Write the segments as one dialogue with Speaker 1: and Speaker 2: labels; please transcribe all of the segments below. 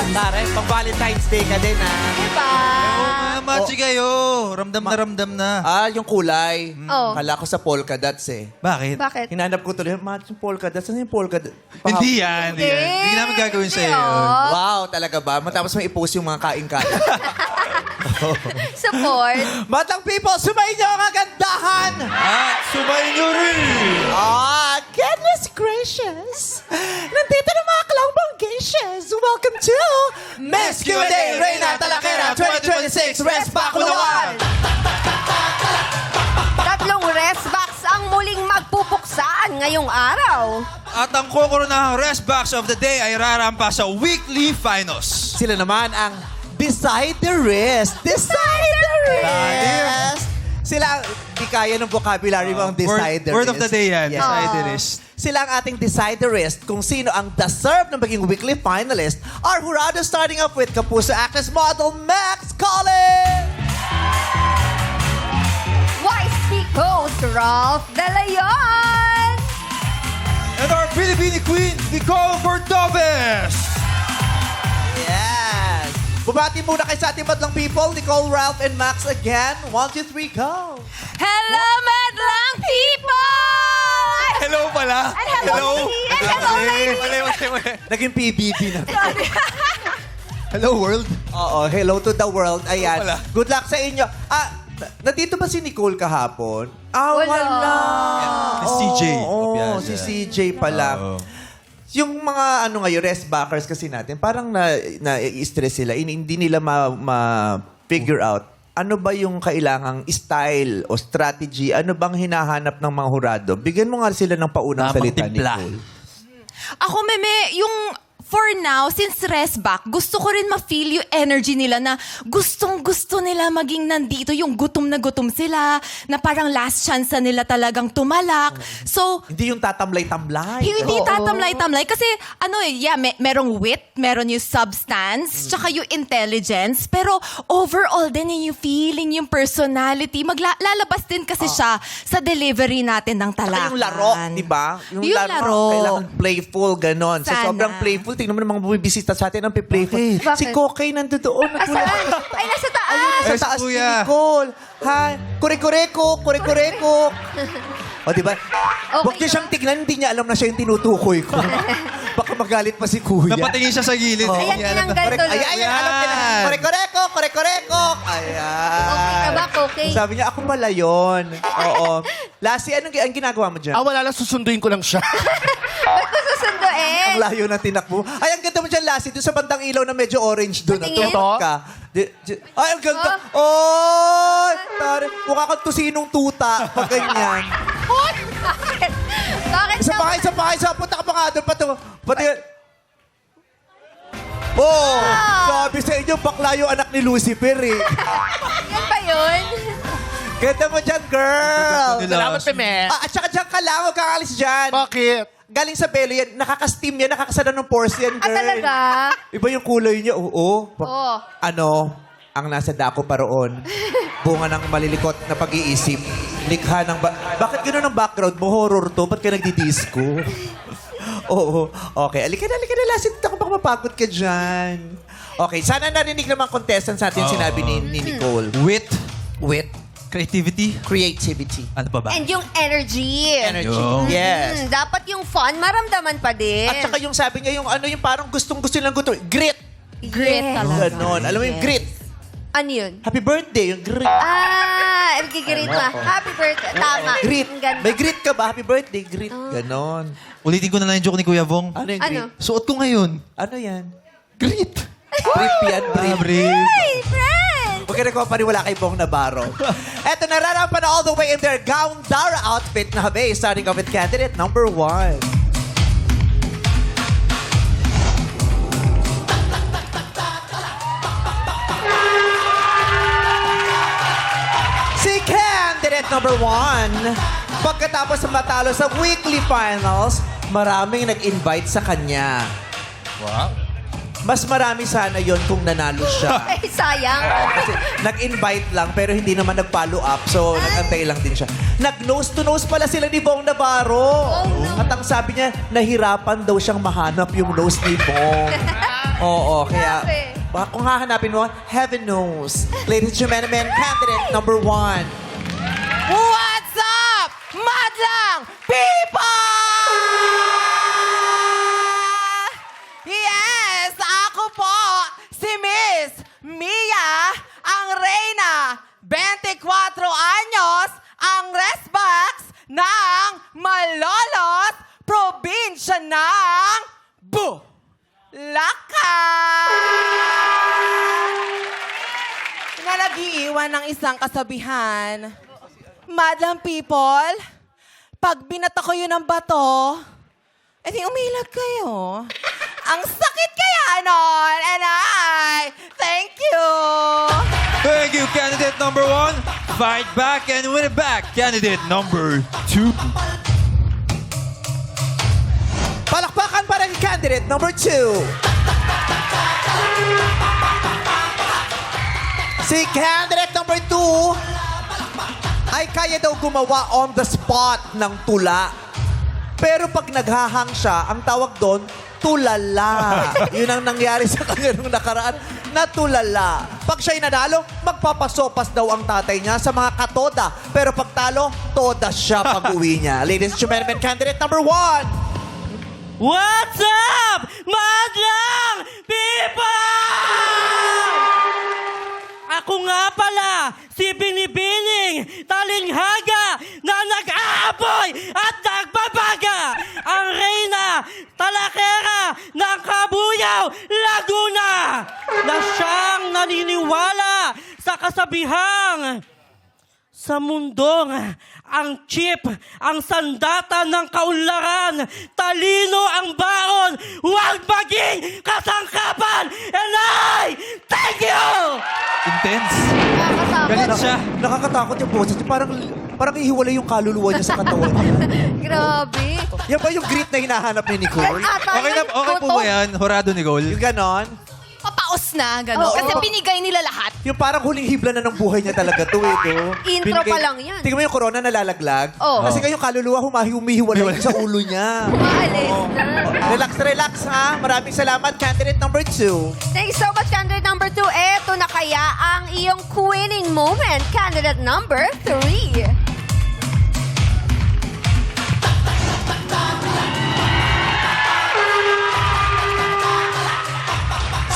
Speaker 1: Tare, pang Valentine's Day ka din, ha?
Speaker 2: Diba?
Speaker 3: Machi kayo. Ramdam na ramdam na.
Speaker 1: Yung kulay.
Speaker 2: Oh.
Speaker 1: Kala ko sa polka dots, eh.
Speaker 3: Bakit?
Speaker 2: Bakit?
Speaker 1: Hinanap ko tuloy, Machi, yung polka dots. Ano yung polka dots?
Speaker 3: Hindi yan. Hindi yan. Hindi namin gagawin sa'yo.
Speaker 2: oh.
Speaker 1: Wow, talaga ba? Matapos may i-post yung mga kain-kain.
Speaker 2: Support.
Speaker 1: Batang people, sumayin niyo ang kagandahan!
Speaker 3: At sumayin nyo rin.
Speaker 1: Goodness gracious! Nandito na mga clownbanggacious! Welcome to Miss Q&A Reina Talakera 2026 Rest Back Unawan!
Speaker 2: Tatlong rest box ang muling magpupuksaan ngayong araw.
Speaker 3: At ang kokoronahang rest box of the day ay rarampa sa weekly finals.
Speaker 1: Sila naman ang Decide the Rest! Decide the Rest! Sila ang, di kaya ng vocabulary mo ang Decide the Rest.
Speaker 3: Word of the day yan.
Speaker 1: Yes.
Speaker 3: Decide the rest.
Speaker 1: Sila ang ating Decide the Rest kung sino ang deserve na maging weekly finalist. Our Jurado starting off with Kapuso actress model Max Collins!
Speaker 2: YC host Ralph De Leon.
Speaker 3: And our Filipino queen, Nicole Cordobes.
Speaker 1: Yes! Bumati muna kayo sa ating madlang people, Nicole, Ralph, and Max again. 1, 2, 3, go!
Speaker 2: Hello, madlang people!
Speaker 3: Hello pala.
Speaker 2: And hello, lady. And hello, lady.
Speaker 3: Mali.
Speaker 1: Naging PBB na.
Speaker 3: Hello, world.
Speaker 1: Oo, hello to the world. Ayan.
Speaker 3: Wala.
Speaker 1: Good luck sa inyo. Nandito ba si Nicole kahapon?
Speaker 2: Wala.
Speaker 1: Wala.
Speaker 3: Si CJ.
Speaker 1: Oo,
Speaker 3: Obvious,
Speaker 1: si
Speaker 3: yeah.
Speaker 1: CJ pala.
Speaker 3: Oo.
Speaker 1: Yung mga ngayon, rest backers kasi natin, parang na-stress sila. Hindi nila ma-figure out ano ba yung kailangang style o strategy, ano bang hinahanap ng mga hurado. Bigyan mo nga sila ng paunang
Speaker 3: Tamang
Speaker 1: salita,
Speaker 3: timpla.
Speaker 1: Nicole.
Speaker 4: Ako, Meme, yung for now, since rest back, gusto ko rin ma-feel yung energy nila na gustong-gusto nila maging nandito. Yung gutom na gutom sila, na parang last chance na nila talagang tumalak. So,
Speaker 1: Hindi yung tatamlay-tamlay.
Speaker 4: hindi tatamlay-tamlay. Kasi, merong wit, meron yung substance, tsaka yung intelligence. Pero overall din yung feeling, yung personality. Lalabas din kasi siya sa delivery natin ng
Speaker 1: Saka
Speaker 4: talakan.
Speaker 1: yung laro, di ba?
Speaker 4: Yung laro.
Speaker 1: Kailangan playful, ganon. Sa
Speaker 4: Sana.
Speaker 1: sobrang playful, tingnan mo ng mga bumibisita sa atin ang playful.
Speaker 2: Bakit?
Speaker 1: Si Kokay nandoon.
Speaker 2: Asan? Ay, nasa taas.
Speaker 1: Sa
Speaker 3: Ay, si
Speaker 1: taas ni
Speaker 3: Kuya.
Speaker 1: Nicole. Hi. Kure-kureko. O, di ba? Huwag niya siyang tignan, hindi niya alam na siya yung tinutukoy ko. Baka magalit pa si Kuya.
Speaker 3: Napatingin siya sa gilid.
Speaker 2: Ayan,
Speaker 3: Hindi alam na-
Speaker 2: tinanggal tuloy.
Speaker 1: Ayan, alam niya na.
Speaker 3: Yan.
Speaker 1: Kure-kureko. Ayan.
Speaker 2: Okay ka ba, Kokay?
Speaker 1: Sabi niya, ako pala yun. Oo. Lassie, anong ginagawa mo dyan?
Speaker 5: Wala lang, susunduin ko lang siya.
Speaker 2: Ba't ko susunduin?
Speaker 1: Ang layo na tinakbo. Ay, ang ganda mo dyan, Lassie. Doon sa bandang ilaw na medyo orange doon.
Speaker 2: Patingin.
Speaker 1: Tutok ka. Ay, ang ganda. Oh! Tari, mukha kang tusinong tuta. Pag ganyan.
Speaker 2: Bakit? Bakit
Speaker 1: Isa pa. Punta ka pa nga doon. Pati... Oh! Sabi sa inyo, bakla yung anak ni Lucifer eh.
Speaker 2: Yan ba yun?
Speaker 1: Ganda mo dyan, girl.
Speaker 5: Salamat, Peme.
Speaker 1: At saka dyan ka lang. Huwag kang alis dyan.
Speaker 5: Bakit?
Speaker 1: Galing sa bello yan. Nakaka-steam yan. Nakakasana ng pores yan, girl.
Speaker 2: Talaga?
Speaker 1: Iba yung kulay niya. Oo.
Speaker 2: Oo.
Speaker 1: Ano, ang nasa dako pa roon, bunga ng malilikot na pag-iisip. Likha ng... Bakit gano'n ang background mo? Horror to? Ba't ka nagdi-disco? Oo. Okay. Alika na. Lasit ako baka mapagod ka dyan. Okay. Sana narinig naman contestants natin sinabi ni Nicole.
Speaker 3: Wit.
Speaker 1: Wit.
Speaker 3: Creativity.
Speaker 1: Creativity.
Speaker 3: Ano pa ba?
Speaker 2: And yung energy.
Speaker 1: Energy.
Speaker 3: Yung-
Speaker 1: Yes.
Speaker 2: Dapat yung fun, maramdaman pa din.
Speaker 1: At saka yung sabi niya, yung parang gustong-gusto nilang gusto. Grit.
Speaker 4: Great
Speaker 2: Yes.
Speaker 4: talaga.
Speaker 1: Ganon. Alam mo yung grit.
Speaker 2: Ano yun?
Speaker 1: Happy birthday. Yung grit.
Speaker 2: Nagigreet mo. Happy birthday. Tama.
Speaker 1: Grit.
Speaker 2: Ang ganda.
Speaker 1: May grit ka ba? Happy birthday. Grit. Ganon.
Speaker 3: Ulitin ko na lang yung joke ni Kuya Vong.
Speaker 1: Ano yung
Speaker 2: Ano?
Speaker 1: grit?
Speaker 3: Suot ko ngayon.
Speaker 1: Ano yan?
Speaker 3: Great.
Speaker 1: Grip yan, grip.
Speaker 3: Brave.
Speaker 2: Hey, friend!
Speaker 1: Huwag ka na paniwala kay Bong Navarro. Eto, nararampan na all the way in their gown Dara outfit na habe. Starting off with candidate number 1. Si candidate number 1, pagkatapos matalo sa weekly finals, maraming nag-invite sa kanya.
Speaker 3: Wow.
Speaker 1: Mas marami sana yon kung nanalo siya.
Speaker 2: Ay, sayang.
Speaker 1: Kasi nag-invite lang pero hindi naman nag-follow up. So, nag-antay lang din siya. Nag-nose to nose pala sila ni Bong Navarro.
Speaker 2: Oh, no.
Speaker 1: At ang sabi niya, nahirapan daw siyang mahanap yung nose ni Bong. Oo, kaya
Speaker 2: Grabe.
Speaker 1: kung hahanapin mo, heaven knows. Ladies and gentlemen, candidate number 1.
Speaker 4: What's up, madlang people? Yes, ako po, si Miss Mia, ang reyna, 24 anyos, ang resbox ng Malolos, probinsya ng na nag-iiwan ng isang kasabihan. Madlang people, pag binato ko yun ng bato, edi umilag kayo. Ang sakit kaya nun, and thank you.
Speaker 3: Thank you, candidate number 1. Fight back and win it back, candidate number 2.
Speaker 1: Palakpakan para kay candidate number 2. Si candidate number 2 ay kaya daw gumawa on the spot ng tula. Pero pag naghahang siya, ang tawag doon, tulala. Yun ang nangyari sa kanya nung nakaraan, natulala. Pag siya'y nanalo, magpapasopas daw ang tatay niya sa mga katoda. Pero pag talo, toda siya pag-uwi niya. Ladies and gentlemen, candidate number 1.
Speaker 6: What's up, madlang people? Ako nga pala, si Binibining Talinghaga na nag-aapoy at nagbabaga. Ang reyna, talakera ng Kabuyaw, Laguna. Na siyang naniniwala sa kasabihang sa mundong ang chip, ang sandata ng kaunlaran, talino ang baon, huwag maging kasangkapan, and I thank you!
Speaker 3: Intense.
Speaker 2: Nakakatakot.
Speaker 3: Galit siya.
Speaker 1: Nakakatakot yung boses niya. Parang ihiwalay yung kaluluwa niya sa katawan niya.
Speaker 2: Grabe.
Speaker 1: Yan ba yung grit na hinahanap ni Nicole?
Speaker 3: Okay po ba yan, Horado Nicole?
Speaker 1: Yung ganon?
Speaker 4: Papaos na, gano'n.
Speaker 2: Oo.
Speaker 4: Kasi binigay nila lahat.
Speaker 1: Yung parang huling hibla na ng buhay niya talaga to eh. No?
Speaker 2: Intro pa lang yan.
Speaker 1: Tingnan mo yung corona nalalaglag.
Speaker 2: Oo.
Speaker 1: Kasi yung kaluluwa humihiwalay sa ulo niya.
Speaker 2: Umaalis na.
Speaker 1: Relax, relax ha. Maraming salamat, candidate number 2.
Speaker 2: Thank you so much, candidate number 2. Eto na kaya ang iyong winning moment, candidate number 3.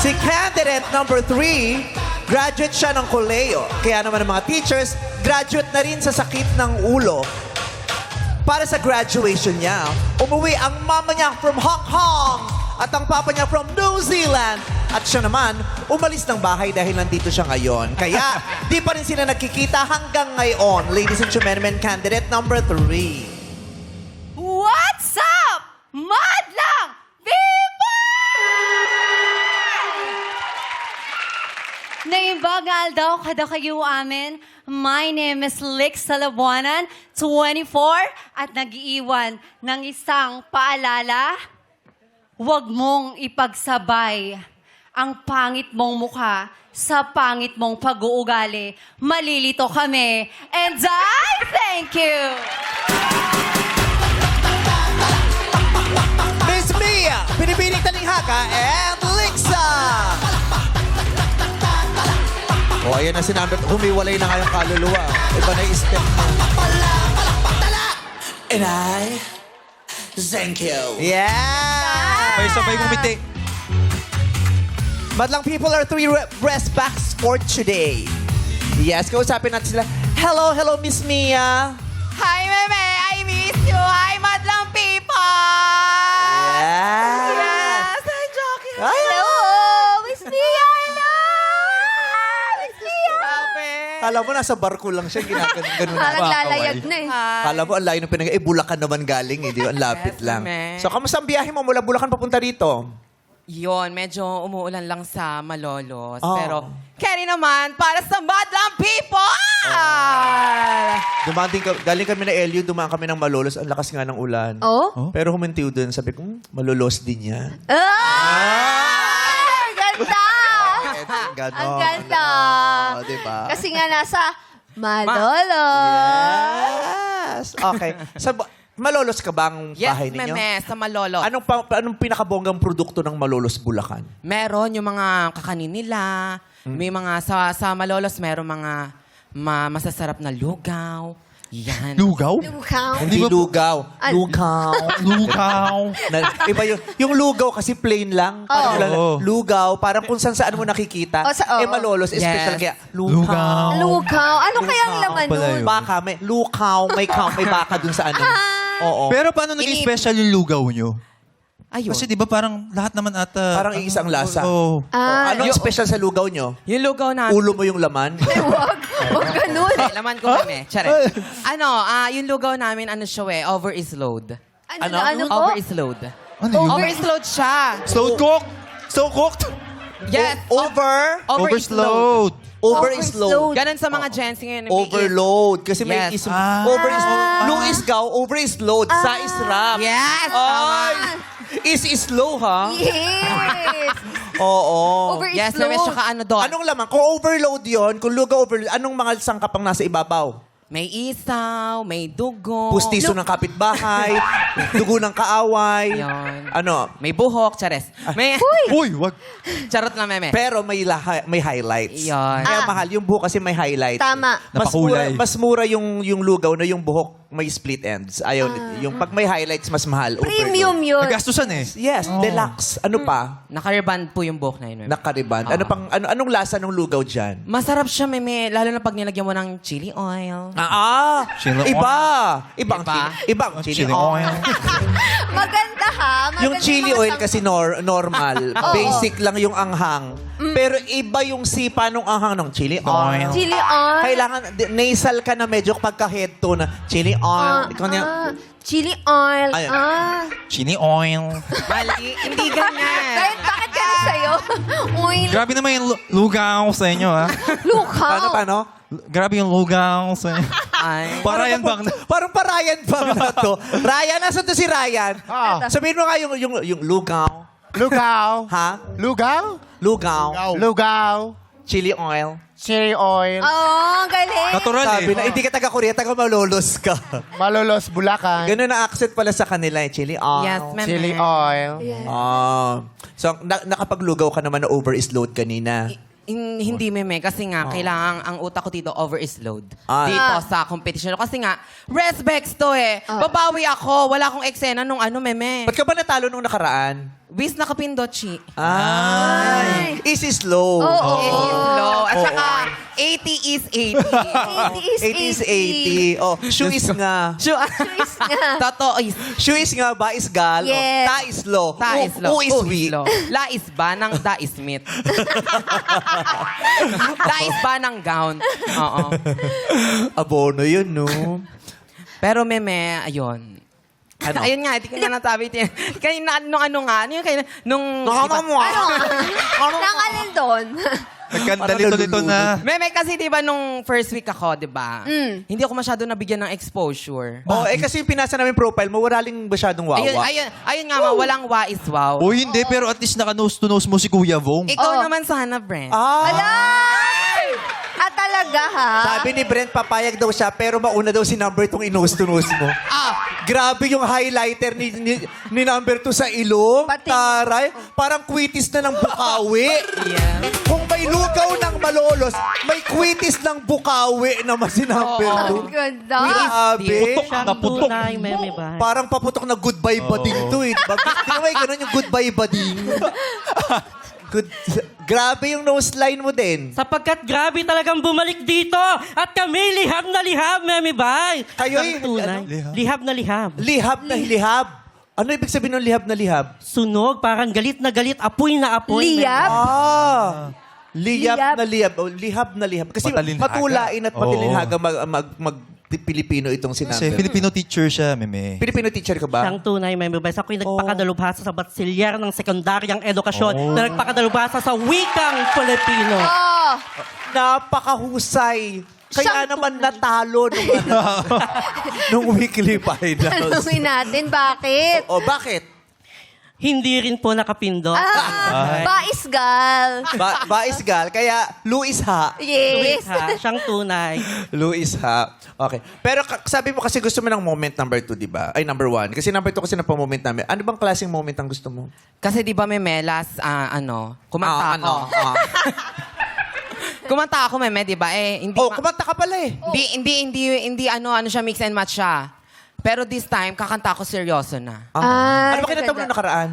Speaker 1: Si candidate number 3, graduate siya ng koleyo. Kaya naman ang mga teachers, graduate na rin sa sakit ng ulo. Para sa graduation niya, umuwi ang mama niya from Hong Kong at ang papa niya from New Zealand. At siya naman, umalis ng bahay dahil nandito siya ngayon. Kaya, di pa rin sila nagkikita hanggang ngayon. Ladies and gentlemen, candidate number 3.
Speaker 4: What's up, madlang people?
Speaker 7: Naibagal daw kada kayo amin. My name is Lick Salabuanan, 24, at nag-iiwan ng isang paalala. Huwag mong ipagsabay ang pangit mong mukha sa pangit mong pag-uugali. Malilito kami. And I thank you!
Speaker 1: Miss Mia, Binibining Talinghaga, and Lixa! O, ayan na sinabi. Humiwalay na ngayong kaluluwa. Iba na yung step na.
Speaker 8: And I thank you.
Speaker 1: Yeah!
Speaker 3: May sabay kumiti.
Speaker 1: Madlang people are 3 breast backs for today. Yes, kausapin natin sila. Hello, hello, Miss Mia.
Speaker 4: Hi, Meme! I miss you! Hi, madlang people!
Speaker 1: Yeah.
Speaker 4: Yes, I'm joking.
Speaker 1: Ay,
Speaker 2: Hello, Miss Mia. Hello, Miss Mia.
Speaker 1: Kala mo nasa barko lang siya, ginaganon
Speaker 2: Parang
Speaker 1: na.
Speaker 2: lalayag na eh.
Speaker 1: Kala mo, ang layo ng pinag... Bulacan naman galing, eh. Di ba? Ang lapit
Speaker 4: Yes,
Speaker 1: lang.
Speaker 4: ma'am.
Speaker 1: So, kamusta ang biyahe mo mula Bulacan papunta dito?
Speaker 4: Yon, medyo umuulan lang sa Malolos.
Speaker 1: Oh.
Speaker 4: Pero, Kenny naman, para sa madlang people!
Speaker 1: Galing kami na LU, dumaan kami ng Malolos. Ang lakas nga ng ulan.
Speaker 2: Oh?
Speaker 1: Pero humintiw dun. Sabi ko, Malolos din yan.
Speaker 2: Ah! Ganda!
Speaker 1: Ganon.
Speaker 2: Ang ganda.
Speaker 1: Oh, diba?
Speaker 2: Kasi nga nasa Malolo.
Speaker 1: Yes. Okay. Malolos ka ba ang
Speaker 4: Yes,
Speaker 1: bahay ninyo?
Speaker 4: meme, sa Malolo.
Speaker 1: Anong pinakabonggang produkto ng Malolos Bulacan?
Speaker 4: Meron yung mga kakanin nila. May mga, sa Malolos, meron mga masasarap na lugaw. Yan.
Speaker 3: Lugaw?
Speaker 2: Lukaw.
Speaker 1: Hindi lugaw. Lugaw.
Speaker 3: Lugaw.
Speaker 1: Iba yung lugaw kasi plain lang. Parang
Speaker 3: Oo.
Speaker 1: lugaw, parang kung saan mo nakikita.
Speaker 2: Oh, oo.
Speaker 1: Malolos,
Speaker 4: Yes.
Speaker 1: special kaya
Speaker 3: Lugaw.
Speaker 2: Lukaw. Ano kayang laman
Speaker 3: pala
Speaker 2: nun?
Speaker 3: yun.
Speaker 1: Baka, may lukaw, may baka dun sa ano. Oo.
Speaker 3: Pero paano naging special yung lugaw nyo?
Speaker 4: Ayun.
Speaker 3: Kasi di ba parang lahat naman ata...
Speaker 1: Parang iisang lasa.
Speaker 3: Oo.
Speaker 1: Anong special sa lugaw nyo?
Speaker 4: Yung lugaw namin.
Speaker 1: Ulo mo yung laman?
Speaker 2: Wag. Wag ganun.
Speaker 4: Hindi, laman ko meme. Charet. Yung lugaw namin, over is load.
Speaker 2: Ano po?
Speaker 4: Over is load.
Speaker 3: Ano yun?
Speaker 4: Over is load siya.
Speaker 3: Slow cooked? Slow cooked?
Speaker 4: Yes.
Speaker 1: Over?
Speaker 4: Over is load.
Speaker 1: Over is low.
Speaker 4: Ganon sa mga Gen Z ngayon.
Speaker 1: Overload. Kasi may
Speaker 4: Yes.
Speaker 1: over is low is gaw, over is load. Sa is rap.
Speaker 4: Yes.
Speaker 1: Ay! Is low, ha?
Speaker 2: Yes.
Speaker 1: Oo.
Speaker 2: Over is
Speaker 4: Yes,
Speaker 2: low.
Speaker 4: meme, tsaka ano doon.
Speaker 1: Anong laman? Kung overload yon, kung lugaw overload, anong mga sangkap ang nasa ibabaw?
Speaker 4: May isaw, may dugo.
Speaker 1: Pustiso ng kapitbahay, dugo ng kaaway.
Speaker 4: Yun.
Speaker 1: Ano?
Speaker 4: May buhok, chares. May,
Speaker 3: Uy, wag.
Speaker 4: charot lang, meme.
Speaker 1: Pero may highlights.
Speaker 4: Yun.
Speaker 1: Kaya mahal yung buhok kasi may highlights.
Speaker 2: Tama.
Speaker 3: Napakulay.
Speaker 1: Mas mura yung lugaw na yung buhok may split ends. Ayaw, yung pag may highlights mas mahal.
Speaker 2: Premium
Speaker 1: Overload.
Speaker 2: yun.
Speaker 3: Nagastusan eh.
Speaker 1: Yes, deluxe. Ano pa?
Speaker 4: Nakariband po yung buhok na yun, meme.
Speaker 1: Nakariban. Anong lasa ng lugaw dyan?
Speaker 4: Masarap siya, meme. Lalo na pag nilagyan mo ng chili oil.
Speaker 3: Chili
Speaker 1: Iba.
Speaker 4: Iba?
Speaker 1: Ibang chili
Speaker 3: Chili
Speaker 1: oil.
Speaker 3: oil.
Speaker 2: Maganda ha. Maganda
Speaker 1: Yung chili
Speaker 2: mga
Speaker 1: oil kasi normal. Basic lang yung anghang. Pero iba yung sipa ng anghang ng chili oil.
Speaker 2: Chili oil.
Speaker 1: Kailangan nasal ka na medyo pagka-head to na chili oil. Ikaw niya.
Speaker 2: Chili oil.
Speaker 1: Ayun.
Speaker 3: Chili oil.
Speaker 4: Mali. Hindi ganyan.
Speaker 2: Bakit ganun sa'yo? Oil.
Speaker 3: Grabe naman yung lugaw sa inyo, ha?
Speaker 2: Lukaw.
Speaker 1: Paano?
Speaker 3: Grabe yung lugaw sa inyo.
Speaker 4: Ay.
Speaker 3: Parayan bang na.
Speaker 1: Parang pa Ryan bang na to. Ryan, nasa to si Ryan? Sabihin mo nga yung lugaw.
Speaker 5: Lugaw.
Speaker 1: Ha?
Speaker 5: Lugaw?
Speaker 1: Lugaw.
Speaker 5: Lugaw.
Speaker 1: Chili oil.
Speaker 5: Chili oil.
Speaker 2: Oo, galing.
Speaker 3: Natural
Speaker 1: Sabi
Speaker 3: eh.
Speaker 1: na, hindi ka taga-Korea, taga-Malolos ka.
Speaker 5: Malolos, Bulacan.
Speaker 1: Ganun ang accent pala sa kanila eh. Chili oil.
Speaker 4: Yes, meme.
Speaker 5: Chili oil.
Speaker 1: So, nakapaglugaw ka naman na over is load kanina.
Speaker 4: Hindi, meme. Kasi nga, kailangan ang utak ko dito over is load.
Speaker 1: Ah.
Speaker 4: Dito sa competition. Kasi nga, respects to eh. Babawi ako. Wala akong eksena nung meme.
Speaker 1: Ba't ka ba natalo nung nakaraan?
Speaker 4: Bis nakapindot, chi.
Speaker 1: Ay. Easy slow.
Speaker 2: Oo.
Speaker 4: Low. At saka, 80 is 80.
Speaker 1: 80 is 80. Oh, shoe is nga.
Speaker 4: Shoe Totoo is.
Speaker 1: Shoe is nga, ba is gal.
Speaker 2: Yes.
Speaker 1: Oh, ta is low.
Speaker 4: Ta is low.
Speaker 1: U is weak.
Speaker 4: low. La is ba ng da is meat. La is ba ng gown. Oo.
Speaker 1: Abono yun, no?
Speaker 4: Pero meme, ayun.
Speaker 1: Ano?
Speaker 4: Ayun nga, hindi ko nga natabi. Kanina, nung nung...
Speaker 2: Nang alin doon?
Speaker 3: Nagkanta lito na.
Speaker 4: Meme, kasi di ba nung first week ako, di ba? Hindi ako masyado nabigyan ng exposure.
Speaker 1: Oh, kasi yung pinasa namin profile mo, wala ring masyadong wawa.
Speaker 4: Ayun nga, walang wa is wow.
Speaker 3: O hindi, pero at least naka-nose to nose mo si Kuya Vong.
Speaker 4: Ikaw naman sana, Brent.
Speaker 2: Talaga ha?
Speaker 1: Sabi ni Brent, papayag daw siya, pero mauna daw si number 2 in-nose to nose mo. Grabe yung highlighter ni number 2 sa ilong.
Speaker 2: Pati-
Speaker 1: Taray. Parang kwitis na ng Bukawi.
Speaker 4: Yeah.
Speaker 1: Kung may lugaw ng Malolos, may kwitis ng Bukawi naman si number 2.
Speaker 2: Ang ganda.
Speaker 1: Grabe.
Speaker 3: Naputok.
Speaker 6: meme ba?
Speaker 1: Parang paputok na goodbye bading to eh. Di ba may ganun yung goodbye bading? Grabe yung nose line mo din.
Speaker 6: Sapagkat grabe talagang bumalik dito at kami lihab na lihab, meme bay.
Speaker 1: Kayo'y-
Speaker 6: Ang tunay.
Speaker 1: ano?
Speaker 6: Lihab na lihab.
Speaker 1: Lihab na lihab. Ano ibig sabihin ng lihab na lihab?
Speaker 6: Sunog, parang galit na galit, apoy na apoy.
Speaker 2: Liyab?
Speaker 1: Lihab
Speaker 2: Lihab.
Speaker 1: na lihab. Oh, lihab na lihab. Kasi
Speaker 3: Matalinhaga.
Speaker 1: matulain at
Speaker 3: Oo.
Speaker 1: matalinhaga mag-Pilipino itong
Speaker 3: Kasi
Speaker 1: sinabi.
Speaker 3: Filipino teacher siya, meme.
Speaker 1: Filipino teacher ka ba?
Speaker 6: Siyang tunay, meme bay. Ako'y nagpakadalubhasa sa batsilyar ng sekundaryang edukasyon na nagpakadalubhasa sa wikang Filipino.
Speaker 2: Oh.
Speaker 1: Napakahusay. Kaya naman natalo nung weekly final.
Speaker 2: Tanungin natin, bakit?
Speaker 1: O bakit?
Speaker 6: Hindi rin po nakapindot.
Speaker 2: Bais gal.
Speaker 1: Bais gal, kaya Luis ha.
Speaker 2: Yes.
Speaker 6: Ha, siyang tunay.
Speaker 1: Luis ha. Okay. Pero sabi mo kasi gusto mo ng moment number 2, di ba? Ay, number 1. Kasi number 2 kasi na pa-moment namin. Ano bang klaseng moment ang gusto mo?
Speaker 9: Kasi di ba Meme, kumanta ako. Kumanta ako Meme, di ba? Hindi
Speaker 1: Kumanta ka pala eh.
Speaker 9: hindi ano siya, mix and match siya. Pero this time, kakanta ako seryoso na.
Speaker 1: Ano ba kinanta mo nung nakaraan?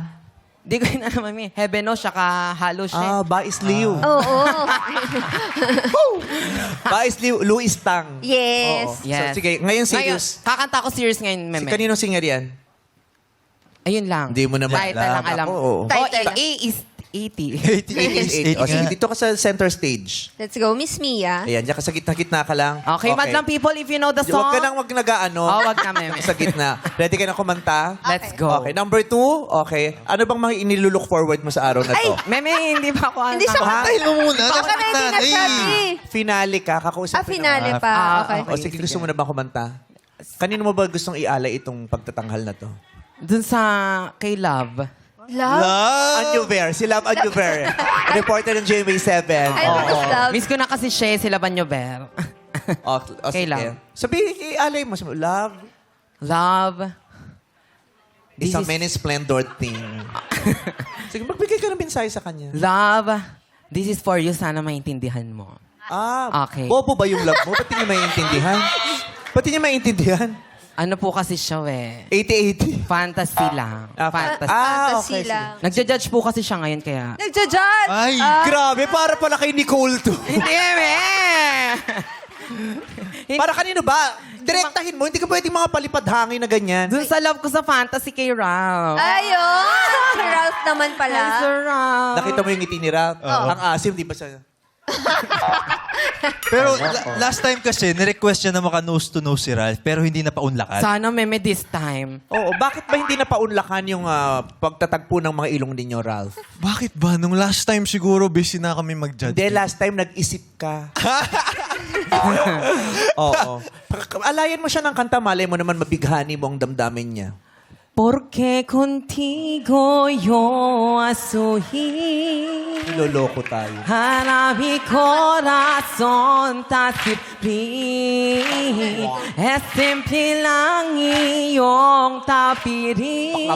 Speaker 9: Di ko yun alam, Meme. Heaven no, saka halo siya.
Speaker 1: Bais Liu.
Speaker 2: Oo.
Speaker 1: Bais Liu, Luis Tang.
Speaker 2: Yes.
Speaker 1: Oo.
Speaker 9: Yes.
Speaker 1: So, sige, ngayon serious.
Speaker 9: Kakanta ako serious ngayon, Meme.
Speaker 1: Kaninong singer yan?
Speaker 9: Ayun lang.
Speaker 1: Hindi mo naman
Speaker 9: Title lang alam.
Speaker 1: Ako, oo.
Speaker 2: Title.
Speaker 9: A is 80.
Speaker 1: 80. O sige, dito ka sa center stage.
Speaker 2: Let's go, Miss Mia.
Speaker 1: Ayan, diyan ka sa gitna-gitna ka lang.
Speaker 9: Okay, madlang people, if you know the song.
Speaker 1: Huwag ka nang nag-ano.
Speaker 9: Wag na, Meme.
Speaker 1: Sa gitna. Ready ka na kumanta?
Speaker 9: Let's go.
Speaker 1: Okay, number 2. Okay. Ano bang mga inilulook forward mo sa araw na to?
Speaker 9: Meme, hindi pa ako
Speaker 2: Hindi siya
Speaker 3: Tayo mo muna.
Speaker 2: Baka ready na siya, eh.
Speaker 1: Finale ka, kakausap
Speaker 2: Finale pa. Okay.
Speaker 1: O sige, gusto mo na ba kumanta? Kanino mo ba gustong ialay itong pagtatanghal na to?
Speaker 9: Dun sa kay Love.
Speaker 2: Love?
Speaker 1: Anjuver, si Love Anjuver. Reporter ng GMA7.
Speaker 2: I love.
Speaker 9: Miss ko na kasi siya, sila Banyover.
Speaker 1: Sige.
Speaker 9: Kay Love.
Speaker 1: Sabi, ialay mo. Sabi, Love,
Speaker 9: Love.
Speaker 1: is a
Speaker 9: This is-
Speaker 1: many splendor thing. Sige, magbigay ka ng mensahe sa kanya.
Speaker 9: Love, this is for you. Sana maintindihan mo. Okay.
Speaker 1: Bobo ba yung love mo? Ba't hindi maintindihan? Ba't hindi maintindihan?
Speaker 9: Ano po kasi siya,
Speaker 1: 80-80.
Speaker 9: Fantasy lang. Fantasy.
Speaker 2: Fantasy
Speaker 1: okay.
Speaker 2: lang.
Speaker 9: Nagja-judge po kasi siya ngayon, kaya...
Speaker 2: Nagja-judge.
Speaker 3: Ay,
Speaker 1: Grabe, para pala kay Nicole to.
Speaker 9: Hindi,
Speaker 1: Para kanino ba? Direktahin mo, hindi ka pwedeng mga palipad hangin na ganyan.
Speaker 9: Dun sa love ko sa fantasy kay Ralph.
Speaker 2: Ayun. Ralph naman pala.
Speaker 9: Hi, Sir Ralph.
Speaker 1: Nakita mo yung ngiti ni Ralph? Ang asim, di ba siya?
Speaker 3: pero last time kasi, nirequest niya na maka-nose to nose si Ralph, pero hindi na paunlakan.
Speaker 9: Sana, Meme, this time.
Speaker 1: Oo, bakit ba hindi na paunlakan yung pagtatagpo ng mga ilong ninyo, Ralph?
Speaker 10: Bakit ba? Nung last time siguro, busy na kami mag-judge.
Speaker 1: Hindi, last time nag-isip ka. Oo. Alayan mo siya ng kanta, malay mo naman mabighani mo ang damdamin niya.
Speaker 9: Porque contigo yo asuhi.
Speaker 1: Niloloko tayo.
Speaker 9: Para mi corazón tasipri. Es simple lang iyong tapirin.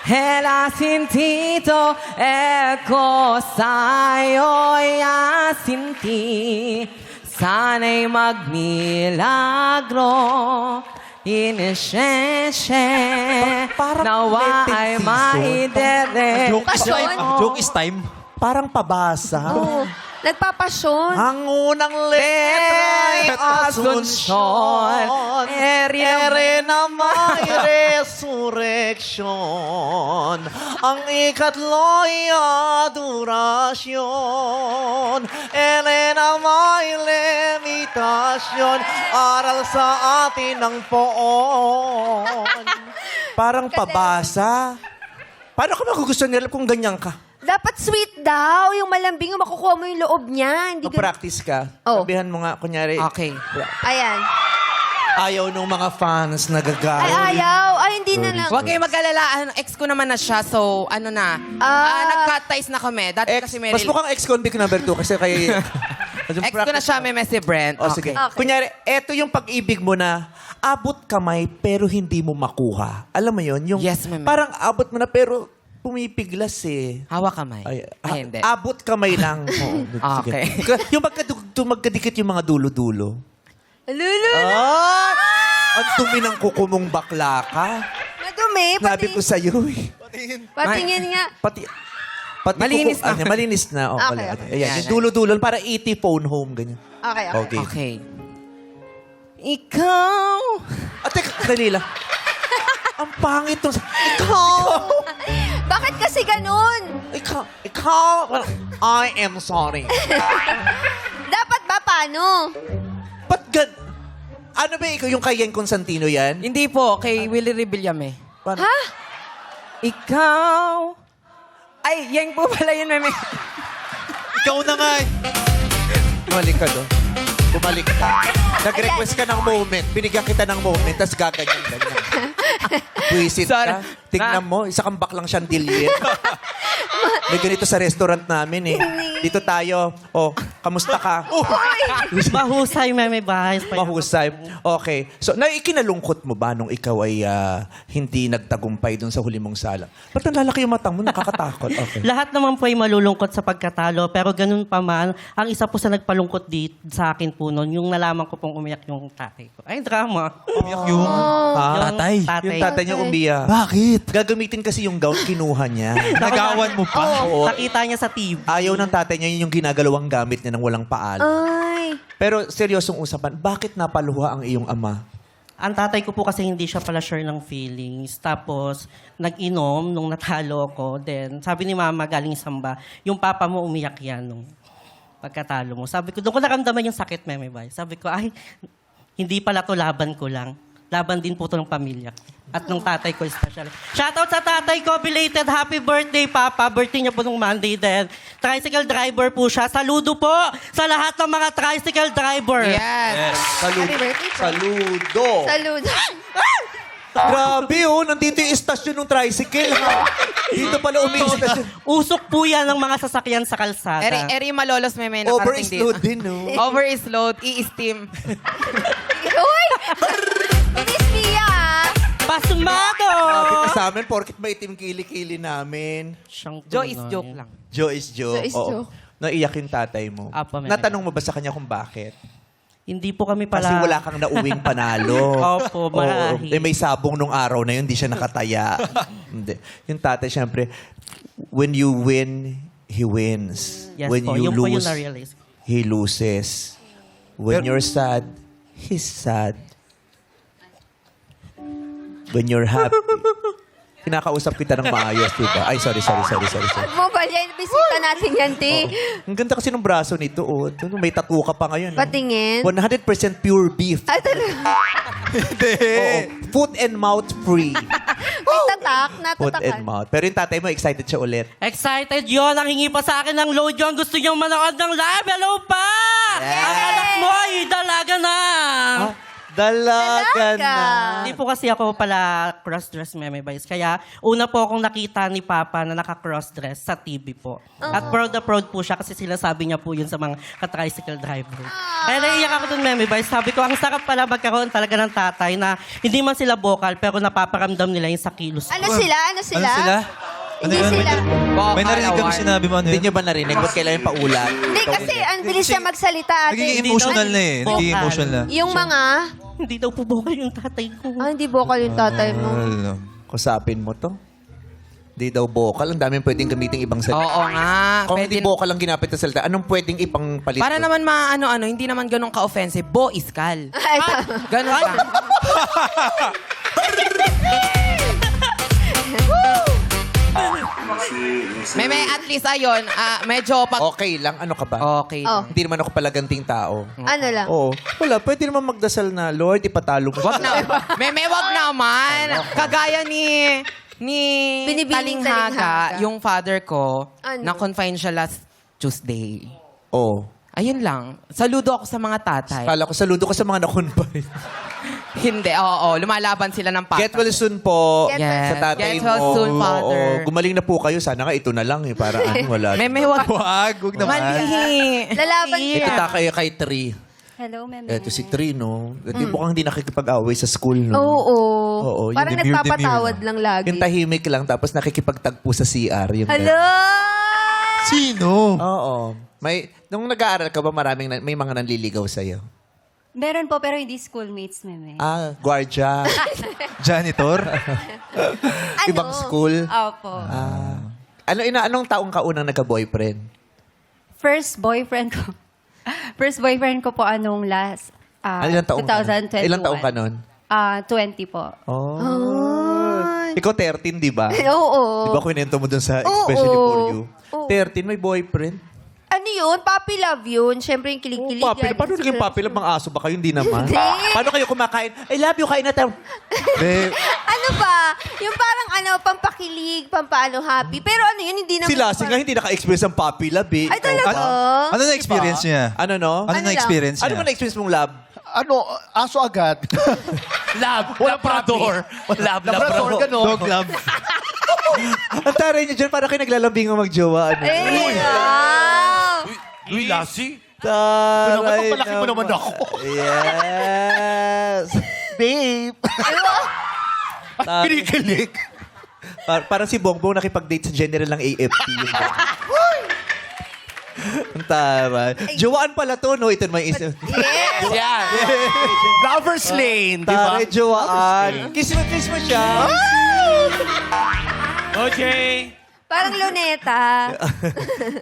Speaker 9: El sentido echo sa'yo'y asinti. Sana'y magmilagro. Inisensye. Nawa ay maidere.
Speaker 3: Joke is time.
Speaker 1: Parang pabasa.
Speaker 2: Oo. Nagpapasyon.
Speaker 1: Ang unang letra ay Asunsyon. Ere na may resurrection. Ang ikatlo'y adorasyon. Ere na may limitasyon. Aral sa atin ng poon. Parang pabasa. Paano ka magugustuhan nila kung ganyan ka?
Speaker 2: Dapat sweet daw. Yung malambing, yung makukuha mo yung loob niya. Hindi
Speaker 1: Mag-practice ka.
Speaker 2: Oh.
Speaker 1: Sabihan mo nga, kunyari,
Speaker 9: Okay.
Speaker 2: Ayan.
Speaker 1: ayaw nung mga fans na
Speaker 2: Ay,
Speaker 1: gagawin.
Speaker 2: ayaw. Ay, hindi na lang.
Speaker 9: Huwag kayong mag-alala. Ex ko naman na siya. So, ano na. Nag-cut ties na kami. Dati kasi may
Speaker 1: Mas mukhang ex-convict number 2 kasi kay...
Speaker 9: ex ko na siya, may si Brent.
Speaker 1: O sige.
Speaker 2: Okay.
Speaker 1: Kunyari, eto yung pag-ibig mo na abot kamay pero hindi mo makuha. Alam mo yun? Yung
Speaker 9: Yes, ma'am.
Speaker 1: parang abot mo na pero pumipiglas eh.
Speaker 9: Hawak kamay.
Speaker 1: Ay,
Speaker 9: Hindi.
Speaker 1: abot kamay lang. Oo, sige.
Speaker 9: Okay.
Speaker 1: Yung magkadikit yung mga dulo-dulo.
Speaker 2: Lulu.
Speaker 1: Ang dumi ng kuko mong bakla ka.
Speaker 2: Madumi.
Speaker 1: Sabi ko sa'yo eh.
Speaker 2: Patingin nga.
Speaker 1: Pati
Speaker 9: Malinis na.
Speaker 1: Malinis na. Oh,
Speaker 2: Okay,
Speaker 1: wala.
Speaker 2: okay.
Speaker 1: Ayan,
Speaker 9: Yan,
Speaker 1: yung dulo-dulo, para 80 phone home, ganyan.
Speaker 2: Okay, okay.
Speaker 1: Okay.
Speaker 9: Ikaw.
Speaker 1: Teka, dali lang. Ang pangit nung... Ikaw!
Speaker 2: Bakit kasi ganun?
Speaker 1: Ikaw! I am sorry.
Speaker 2: Dapat ba paano?
Speaker 1: Ba't ano ba ikaw? Yung kay Yen Constantino yan?
Speaker 9: Hindi po. Kay Willie Rebillame.
Speaker 1: Paano?
Speaker 2: Ha?
Speaker 9: Ikaw. Ay, yang po pala yun, Meme.
Speaker 3: Ikaw na nga eh.
Speaker 1: Mali ka doon. Bumalik ka. Nag-request ka ng moment. Binigyan kita ng moment, tapos gaganyan. Buisit
Speaker 9: Sorry.
Speaker 1: ka. Tingnan mo, isa kang baklang chandelier. May ganito sa restaurant namin eh. Dito tayo. Oh, kamusta ka?
Speaker 6: Mahusay, Meme Vice.
Speaker 1: Mahusay. Okay. So, naikinalungkot mo ba nung ikaw ay hindi nagtagumpay dun sa huli mong sala? Ba't ang lalaki yung matang mo? Nakakatakot. Okay.
Speaker 6: Lahat naman po ay malulungkot sa pagkatalo, pero ganun pa man, ang isa po sa nagpalungkot sa akin po noon, yung nalaman ko pong umiyak yung tatay ko. Ay, drama.
Speaker 3: Umiyak yung tatay.
Speaker 1: Yung tatay niya umiyak.
Speaker 10: Bakit?
Speaker 1: Gagamitin kasi yung gown, kinuha niya.
Speaker 3: Nagawan mo pa.
Speaker 1: Oo.
Speaker 6: Nakita niya sa TV.
Speaker 1: Ayaw ng tatay niya yun yung ginagalawang gamit niya nang walang paalam.
Speaker 2: Ay.
Speaker 1: Pero seryosong usapan, bakit napaluha ang iyong ama?
Speaker 6: Ang tatay ko po kasi hindi siya pala sure ng feelings. Tapos, nag-inom nung natalo ko. Then, sabi ni mama galing samba, yung papa mo umiyak yan nung pagkatalo mo. Sabi ko, doon ko naramdaman yung sakit, Meme Bay. Sabi ko, ay, hindi pala to laban ko lang. Laban din po to ng pamilya. At nung tatay ko, especially. Shoutout sa tatay ko, belated happy birthday, Papa. Birthday niya po nung Monday din. Tricycle driver po siya. Saludo po sa lahat ng mga tricycle driver.
Speaker 9: Yes.
Speaker 1: Saludo.
Speaker 2: Happy birthday po.
Speaker 1: Saludo.
Speaker 2: Saludo.
Speaker 1: Grabe oh, nandito yung istasyon ng tricycle. Ha? Dito pala umi-istasyon.
Speaker 6: Usok po yan ng mga sasakyan sa kalsada.
Speaker 9: Eri malolos meme nakarating
Speaker 1: Overload din, no?
Speaker 9: Overload, i-steam.
Speaker 2: Uy! Miss Mia!
Speaker 6: Pasmado!
Speaker 1: Grabe ka sa amin, porkit maitim kili-kili namin.
Speaker 9: Joe is joke lang.
Speaker 1: Joe is Joe.
Speaker 2: Joe is
Speaker 1: Oo.
Speaker 2: Joe.
Speaker 1: Naiyak yung tatay mo.
Speaker 6: Apa, Meme.
Speaker 1: Natanong mo ba sa kanya kung bakit?
Speaker 6: Hindi po kami pala...
Speaker 1: Kasi wala kang nauwing panalo.
Speaker 6: Opo,
Speaker 1: Oo.
Speaker 6: marahil.
Speaker 1: Eh, may sabong nung araw na yun, hindi siya nakataya. Hindi. Yung tatay, syempre, when you win, he wins.
Speaker 6: Yes
Speaker 1: when
Speaker 6: po,
Speaker 1: you
Speaker 6: yung po yung
Speaker 1: lose,
Speaker 6: na-realize.
Speaker 1: he loses. When you're sad, he's sad. When you're happy, kinakausap kita ng maayos, diba? Ay, sorry.
Speaker 2: Huwag mo ba yan? Bisita natin yan, Ti.
Speaker 1: Ang ganda kasi ng braso nito, oh. Ito, may tattoo ka pa ngayon. oh.
Speaker 2: Patingin.
Speaker 1: 100% pure beef.
Speaker 2: Ay, talaga.
Speaker 1: Oo. Foot and mouth free.
Speaker 2: May tatak.
Speaker 1: Foot and
Speaker 2: Natatakan.
Speaker 1: mouth. Pero yung tatay mo, excited siya ulit.
Speaker 6: Excited yun. Ang hingi pa sa akin ng load yun. Gusto niyong manood ng live. Hello pa! Ang anak mo ay dalaga na.
Speaker 1: Dalaga na.
Speaker 6: Hindi po kasi ako pala cross-dress, Meme Vice. Kaya una po akong nakita ni Papa na naka-cross-dress sa TV po. At proud na proud po siya kasi sila sabi niya po yun sa mga ka-tricycle driver. Kaya naiiyak ako dun, Meme Vice. Sabi ko, ang sarap pala magkaroon talaga ng tatay na hindi man sila vocal pero napaparamdam nila yung sa kilos.
Speaker 2: Ano sila?
Speaker 3: Ano sila?
Speaker 2: Hindi
Speaker 3: Ano yun?
Speaker 2: sila.
Speaker 3: May narinig kami sinabi mo ano
Speaker 1: Hindi
Speaker 3: yun?
Speaker 1: niyo ba narinig? Ba't kailangan paulat?
Speaker 2: Hindi, kasi ang bilis siya magsalita. ate.
Speaker 3: Nagiging emotional na eh. Nagiging emotional na.
Speaker 2: Yung mga...
Speaker 6: Hindi daw po vocal yung tatay ko.
Speaker 2: Ah, hindi vocal yung tatay mo.
Speaker 1: Kusapin mo to. Hindi daw vocal. Ang daming pwedeng gamitin ibang salita.
Speaker 9: Oo nga.
Speaker 1: Kung
Speaker 9: Pwede,
Speaker 1: hindi vocal ang ginapit na salita, anong pwedeng ipang palit?
Speaker 9: para naman maano-ano, hindi naman ganun ka-offensive. Bo iskal.
Speaker 2: Ay,
Speaker 9: Ganun lang. Meme, at least ayun, medyo pag...
Speaker 1: Okay lang. Ano ka ba?
Speaker 9: Okay.
Speaker 2: Oh.
Speaker 1: Hindi naman ako palaganting tao.
Speaker 2: ano lang?
Speaker 1: Oo. Wala. Pwede naman magdasal na, Lord, ipatalo mo.
Speaker 9: Wag na. Meme, wag naman. Kagaya ni
Speaker 2: Binibining
Speaker 9: Talinghaga,
Speaker 2: Talinghaga.
Speaker 9: yung father ko,
Speaker 2: Ano?
Speaker 9: na-confine siya last Tuesday.
Speaker 1: Oo.
Speaker 9: Ayun lang. Saludo ako sa mga tatay.
Speaker 1: Kala ko, saludo ko sa mga nakunbay.
Speaker 9: Hindi, oo. Lumalaban sila ng pata.
Speaker 1: Get well soon po
Speaker 2: Get
Speaker 9: well
Speaker 1: sa tatay
Speaker 9: Get well
Speaker 1: mo.
Speaker 9: soon, Father.
Speaker 1: Oo. Gumaling na po kayo. Sana nga ito na lang eh. Para ano, wala.
Speaker 9: Meme, wag.
Speaker 3: Wag naman.
Speaker 9: Mali.
Speaker 2: Lalaban
Speaker 1: Ito
Speaker 2: niya.
Speaker 1: kay Tri.
Speaker 7: Hello, Meme.
Speaker 1: Ito si Tri, no? Di mukhang hindi nakikipag-away sa school, no?
Speaker 2: Oo.
Speaker 1: Oo, yun,
Speaker 2: Parang
Speaker 3: demure,
Speaker 2: nagpapatawad lang lagi.
Speaker 1: Yung tahimik lang, tapos nakikipagtagpo sa CR. Yung
Speaker 2: Hello!
Speaker 3: Sino?
Speaker 1: Oo. Nung nag-aaral ka ba, may mga nanliligaw sa'yo?
Speaker 7: Meron po, pero hindi schoolmates, Meme.
Speaker 1: Ah, guardia.
Speaker 3: Janitor?
Speaker 1: Ibang school.
Speaker 7: Opo.
Speaker 1: Anong taong ka unang nagka-boyfriend?
Speaker 7: First boyfriend ko. First boyfriend ko po anong last...
Speaker 1: Ilang taong ka?
Speaker 7: 2021.
Speaker 1: Ilang taong ka nun?
Speaker 7: 20 po.
Speaker 1: Oh. Ikaw 13, di ba?
Speaker 2: Oo.
Speaker 1: Di ba kwento mo dun sa
Speaker 2: Oo.
Speaker 1: Especially for You?
Speaker 2: Oo.
Speaker 1: 13, may boyfriend?
Speaker 2: Ano yun? Puppy love yun. Siyempre yung kilig-kilig.
Speaker 1: Papi,
Speaker 2: yan.
Speaker 1: paano naging papi lang? Mga aso ba kayo? Hindi naman.
Speaker 2: Hindi.
Speaker 1: Paano kayo kumakain? I love you, kain na tayo.
Speaker 2: Ano ba? Yung parang pampakilig, pampaano happy. Pero ano yun, hindi naman.
Speaker 1: Si Lassie nga hindi naka-experience ng puppy love eh.
Speaker 2: Ay, talaga?
Speaker 3: Ano na experience niya?
Speaker 1: Ano no?
Speaker 3: Ano na experience
Speaker 1: Ano
Speaker 3: niya?
Speaker 1: ba na-experience mong love?
Speaker 5: Ano, aso agad.
Speaker 8: Labrador.
Speaker 5: Labrador, gano'n.
Speaker 3: Dog love.
Speaker 1: Ang taray niyo dyan, parang kayo naglalambing ang magjowa. Ano?
Speaker 2: Eh, wow.
Speaker 8: Uy, Lassie.
Speaker 1: Taray
Speaker 5: Napapalaki mo naman ako.
Speaker 1: Yes.
Speaker 5: Babe.
Speaker 1: Kinikilig. Parang si Bongbong nakipag-date sa general ng AFP. Yun ba? Ang taray. Jowaan pala to, no? Ito naman is...
Speaker 2: Yes.
Speaker 8: Yan. Lover's Lane, di ba?
Speaker 1: Taray, Jowaan. Kiss mo siya.
Speaker 8: Okay.
Speaker 2: Parang luneta.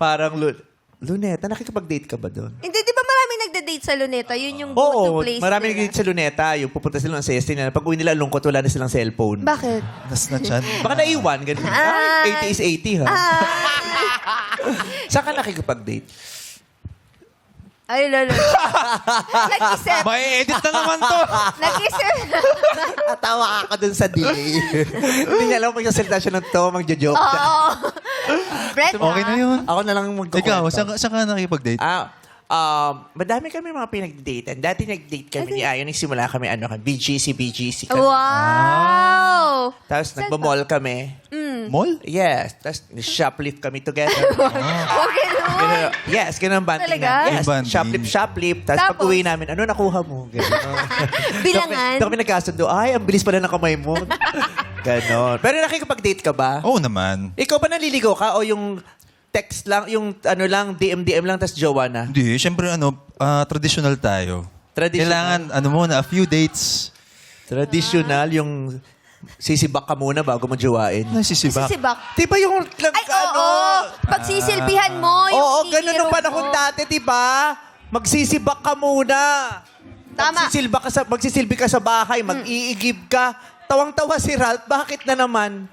Speaker 1: Parang Luneta, nakikipag-date ka ba doon?
Speaker 2: Hindi, di ba maraming nagda-date sa luneta? Yun yung go-to
Speaker 1: Oo,
Speaker 2: place
Speaker 1: marami
Speaker 2: nila.
Speaker 1: nag sa Luneta. Yung pupunta sila ng siesta nila. Pag uwi nila lungkot, wala na silang cellphone.
Speaker 2: Bakit?
Speaker 3: Nas na chan.
Speaker 1: Baka naiwan, ganun.
Speaker 2: Ay.
Speaker 1: 80 is 80, ha? Saan ka nakikipag-date?
Speaker 2: Ay, lalo. Nag-isip.
Speaker 3: May edit na naman to.
Speaker 2: Nag-isip.
Speaker 1: Tawa ka dun sa delay. Hindi niya alam kung magsasalita siya ng to, magjo-joke.
Speaker 2: Oo. Brett,
Speaker 3: Okay na yun.
Speaker 1: Ako na lang magkukwento.
Speaker 3: Ikaw, saan ka nakipag-date?
Speaker 1: Madami kami mga pinag-datean. Dati nag-date kami ni Ayon. Nagsimula kami, BGC.
Speaker 2: Wow!
Speaker 1: Tapos nagmamall kami.
Speaker 3: Mall?
Speaker 1: Yes. Tapos shoplift kami together.
Speaker 2: Huwag ganun.
Speaker 1: Yes, ganun ang banding
Speaker 2: Talaga?
Speaker 1: namin. Yes,
Speaker 3: Banding.
Speaker 1: shoplift. Tapos
Speaker 2: Tapos?
Speaker 1: pag uwi namin, ano nakuha mo? Ganun.
Speaker 2: Bilangan?
Speaker 1: Doon kami nagkasundo. Ay, ang bilis pala ng kamay mo. Ganon. Pero nakikipag-date ka ba?
Speaker 3: Oo naman.
Speaker 1: Ikaw ba naliligaw ka o yung text lang, yung ano lang, DM lang, tas jowa na?
Speaker 3: Hindi, syempre traditional tayo.
Speaker 1: Traditional?
Speaker 3: Kailangan, muna, a few dates.
Speaker 1: Traditional, yung sisibak ka muna bago mo jowain.
Speaker 3: Nasisibak.
Speaker 2: Sisibak.
Speaker 1: Di ba yung
Speaker 2: Ay, oo. Pagsisilbihan mo, yung
Speaker 1: Oo, ganun
Speaker 2: hinihiro
Speaker 1: nung panahon
Speaker 2: mo.
Speaker 1: dati, di ba? Magsisibak ka muna.
Speaker 2: Tama.
Speaker 1: Magsisilbi ka sa bahay, mag-iigib ka. Tawang-tawa si Ralph, bakit na naman?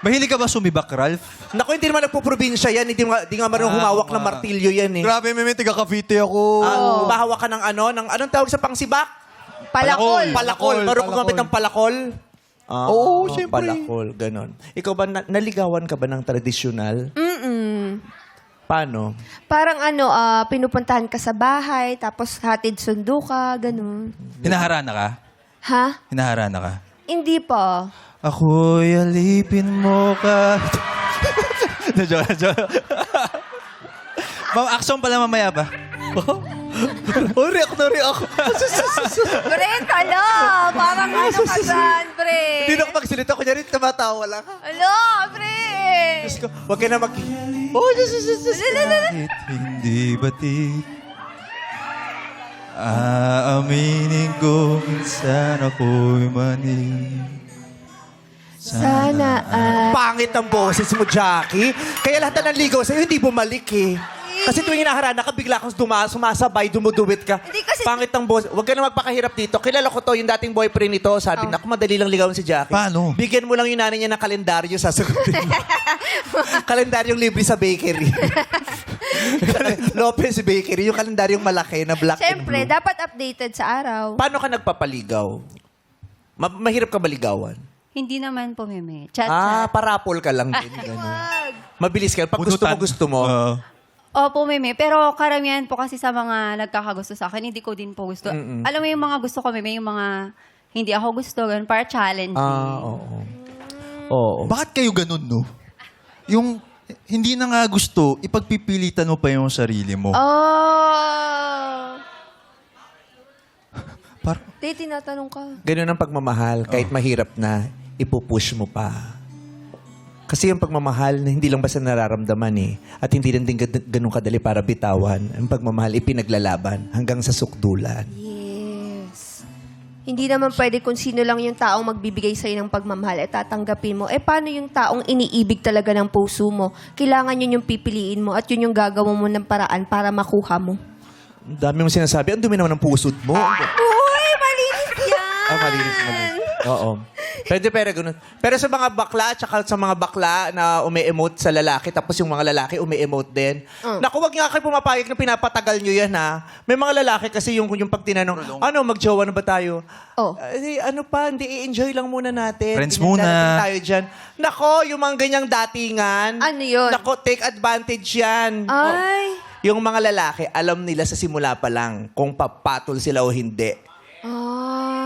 Speaker 3: Mahilig ka ba sumibak, Ralph?
Speaker 1: Naku, hindi naman nagpo-probinsya yan. Hindi nga marunong humawak ng martilyo yan eh.
Speaker 3: Grabe, may tiga Cavite ako.
Speaker 1: Bahawak ka ng anong tawag sa pangsibak?
Speaker 2: Palakol.
Speaker 1: Palakol. Marunong gumamit ng palakol?
Speaker 3: Oo, syempre.
Speaker 1: Palakol, ganon. Ikaw ba, naligawan ka ba ng tradisyonal? Paano?
Speaker 2: Parang pinupuntahan ka sa bahay, tapos hatid sundo ka, ganun.
Speaker 3: Hinaharana ka?
Speaker 2: Ha?
Speaker 3: Hinaharana ka?
Speaker 2: Hindi pa.
Speaker 3: Ako'y alipin mo ka. Joke. Ma'am, action pala mamaya ba?
Speaker 1: React na react.
Speaker 2: Pre, kala. Parang ano ka dyan, pre.
Speaker 1: Hindi na ako magsalita. Kunyari, tumatawa lang.
Speaker 2: Alo, pre.
Speaker 1: Diyos ko, huwag ka na mag... Oh, Diyos.
Speaker 3: Kahit hindi batik, aaminin ko minsan ako'y mani.
Speaker 2: Sana
Speaker 1: Pangit ang boses mo, Jackie. Kaya lahat na nanligaw sa'yo, hindi bumalik eh. Kasi tuwing hinaharana ka, bigla kang sumasabay, dumuduwit ka.
Speaker 2: Hindi kasi-
Speaker 1: Pangit ang boses. Huwag ka na magpakahirap dito. Kilala ko to, yung dating boyfriend nito. Sabi, naku, madali lang ligawan si Jackie.
Speaker 3: Paano?
Speaker 1: Bigyan mo lang yung nanay niya ng kalendaryo, sasagutin mo. Kalendaryong libre sa bakery. Lopez Bakery, yung kalendaryong malaki na black
Speaker 2: Siyempre,
Speaker 1: and blue.
Speaker 2: dapat updated sa araw.
Speaker 1: Paano ka nagpapaligaw? Mahirap ka baligawan?
Speaker 7: Hindi naman po, Meme. Chat.
Speaker 1: Parapol ka lang din. Ganun. Mabilis ka. Pag gusto mo.
Speaker 7: Opo, Meme. Pero karamihan po kasi sa mga nagkakagusto sa akin, hindi ko din po gusto. Alam mo yung mga gusto ko, Meme, yung mga hindi ako gusto, ganun, para challenge.
Speaker 1: Oo.
Speaker 3: Bakit kayo ganun, no? Yung hindi na nga gusto, ipagpipilitan mo pa yung sarili mo.
Speaker 2: Oh. Di, tinatanong ka.
Speaker 1: Ganun ang pagmamahal. Kahit mahirap na, ipupush mo pa. Kasi yung pagmamahal, hindi lang basta nararamdaman eh. At hindi rin din ganun kadali para bitawan. Ang pagmamahal, ipinaglalaban hanggang sa sukdulan.
Speaker 2: Yes. Hindi naman pwede kung sino lang yung taong magbibigay sa'yo ng pagmamahal at tatanggapin mo. Paano yung taong iniibig talaga ng puso mo? Kailangan yun yung pipiliin mo at yun yung gagawa mo ng paraan para makuha mo.
Speaker 1: Ang dami mong sinasabi. Ang dumi naman ng pusod mo.
Speaker 2: Uy, malinis yan!
Speaker 1: Malinis. Oo. Pwede, pero ganun. Pero sa mga bakla, tsaka sa mga bakla na umi-emote sa lalaki, tapos yung mga lalaki umi-emote din. Naku, wag nga kayo pumapayag na pinapatagal nyo yan, ha? May mga lalaki kasi yung pag tinanong, ano, mag-jowa na ba tayo?
Speaker 2: Oh.
Speaker 1: Ano pa, hindi, i-enjoy lang muna natin.
Speaker 3: Friends
Speaker 1: Ganyan,
Speaker 3: muna.
Speaker 1: darating tayo dyan. Nako, yung mga ganyang datingan.
Speaker 2: Ano yun?
Speaker 1: Nako, take advantage yan.
Speaker 2: Ay.
Speaker 1: Yung mga lalaki, alam nila sa simula pa lang kung papatol sila o hindi.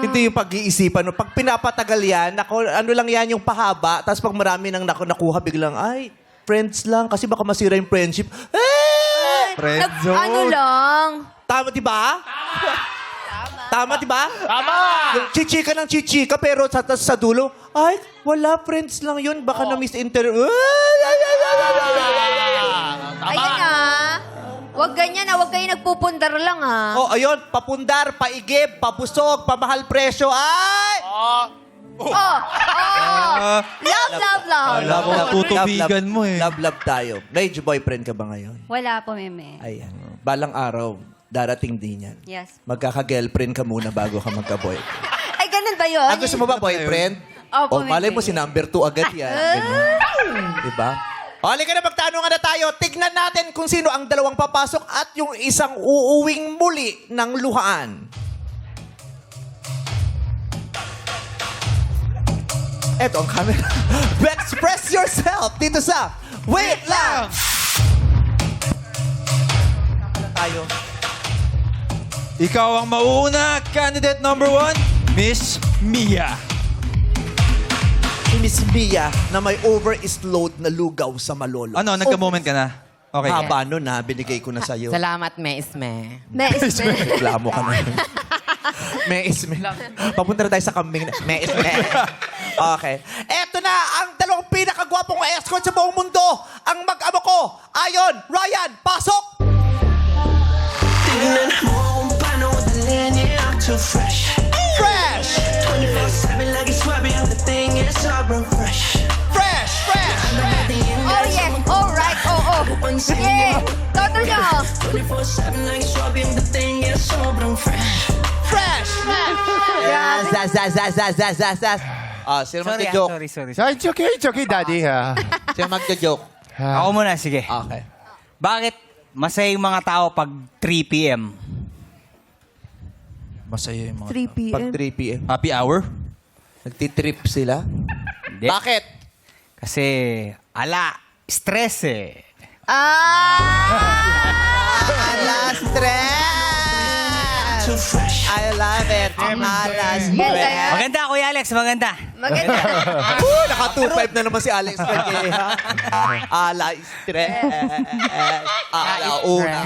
Speaker 1: Hindi yung pag-iisipan. No? Pag pinapatagal yan, ano lang yan yung pahaba, tapos pag marami nang nakuha, biglang, ay, friends lang, kasi baka masira yung friendship.
Speaker 2: Ano lang?
Speaker 1: Tama, di ba? Tama, di ba? Tama! Yung chichika ng chichika, pero sa dulo, ay, wala, friends lang yun. Baka na-misinter...
Speaker 2: Ayan na. Huwag ganyan na. Huwag kayo nagpupundar lang, ha?
Speaker 1: Oh, ayun, papundar, paigib, pabusog, pamahal presyo, ay!
Speaker 2: Love.
Speaker 3: Tutubigan mo eh.
Speaker 1: Love tayo. May boyfriend ka ba ngayon?
Speaker 7: Wala po, meme.
Speaker 1: Ayan. Balang araw, darating din yan.
Speaker 7: Yes.
Speaker 1: Magkaka-girlfriend ka muna bago ka magka-boyfriend.
Speaker 2: Ay, ganun ba yun?
Speaker 1: Gusto mo ba boyfriend?
Speaker 7: Opo,
Speaker 1: Malay mo
Speaker 7: maybe.
Speaker 1: si number 2 agad yan. Ganyan. Diba? O, halika na, magtanungan na tayo. Tignan natin kung sino ang dalawang papasok at yung isang uuwing muli ng luhaan. Eto ang camera. Express yourself dito sa Wait Lang! Tayo.
Speaker 3: Ikaw ang mauuna, candidate number 1, Miss Mia.
Speaker 1: Si Miss Mia na may overload na lugaw sa malolo.
Speaker 3: Ano, nagka-moment ka na? Okay.
Speaker 1: Haba nun na, binigay ko na sa'yo.
Speaker 9: Salamat, Isme.
Speaker 1: Reklamo ka na. Isme. Papunta na tayo sa kambing na. Isme. Okay. Eto na ang dalawang pinakagwapong escort sa buong mundo. Ang mag-ama ko. Ayon, Ryan, pasok!
Speaker 11: Tingnan mo kung paano dalhin I'm too fresh.
Speaker 1: Fresh!
Speaker 11: 24/7 lagi swabe ang dating is sobrang fresh.
Speaker 1: Fresh! Fresh!
Speaker 2: Oh, yes. All right. Oh. Sige. Toto nyo.
Speaker 11: 24/7 lagi swabe ang dating is sobrang fresh.
Speaker 1: Fresh! Zaz. Sino magka-joke?
Speaker 8: Sorry. It's okay, daddy, ha?
Speaker 1: Sino magka-joke?
Speaker 12: Ako muna, sige.
Speaker 1: Okay.
Speaker 12: Bakit masaya yung mga tao pag 3 p.m.?
Speaker 3: Masaya yung mga...
Speaker 2: 3 p.m.
Speaker 1: Pag 3 p.m.
Speaker 3: Happy hour?
Speaker 1: Nagtitrip sila?
Speaker 12: Hindi.
Speaker 1: Bakit?
Speaker 12: Kasi, stress eh.
Speaker 1: Alas stress!
Speaker 11: Too fresh.
Speaker 1: I love it. Alas
Speaker 2: Yes,
Speaker 1: stress.
Speaker 12: Maganda, Kuya Alex, maganda.
Speaker 2: Maganda.
Speaker 1: Naka 2-5 na naman si Alex Calleja. Alas stress. Alauna.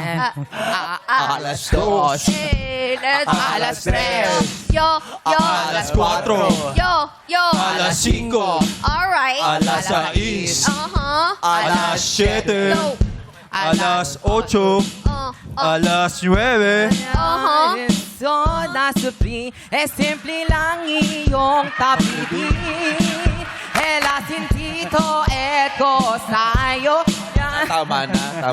Speaker 1: Alas dos.
Speaker 2: Hey, let's
Speaker 1: Alas tres.
Speaker 2: Yo.
Speaker 1: Alas 4.
Speaker 2: Yo.
Speaker 3: Alas 5.
Speaker 2: All right.
Speaker 3: Alas 6. Alas 7.
Speaker 2: Go.
Speaker 3: Alas 8. Alas 9.
Speaker 9: So, nasupli, simple lang iyong tapili. Hela sintito, eko sa'yo.
Speaker 1: Tama na.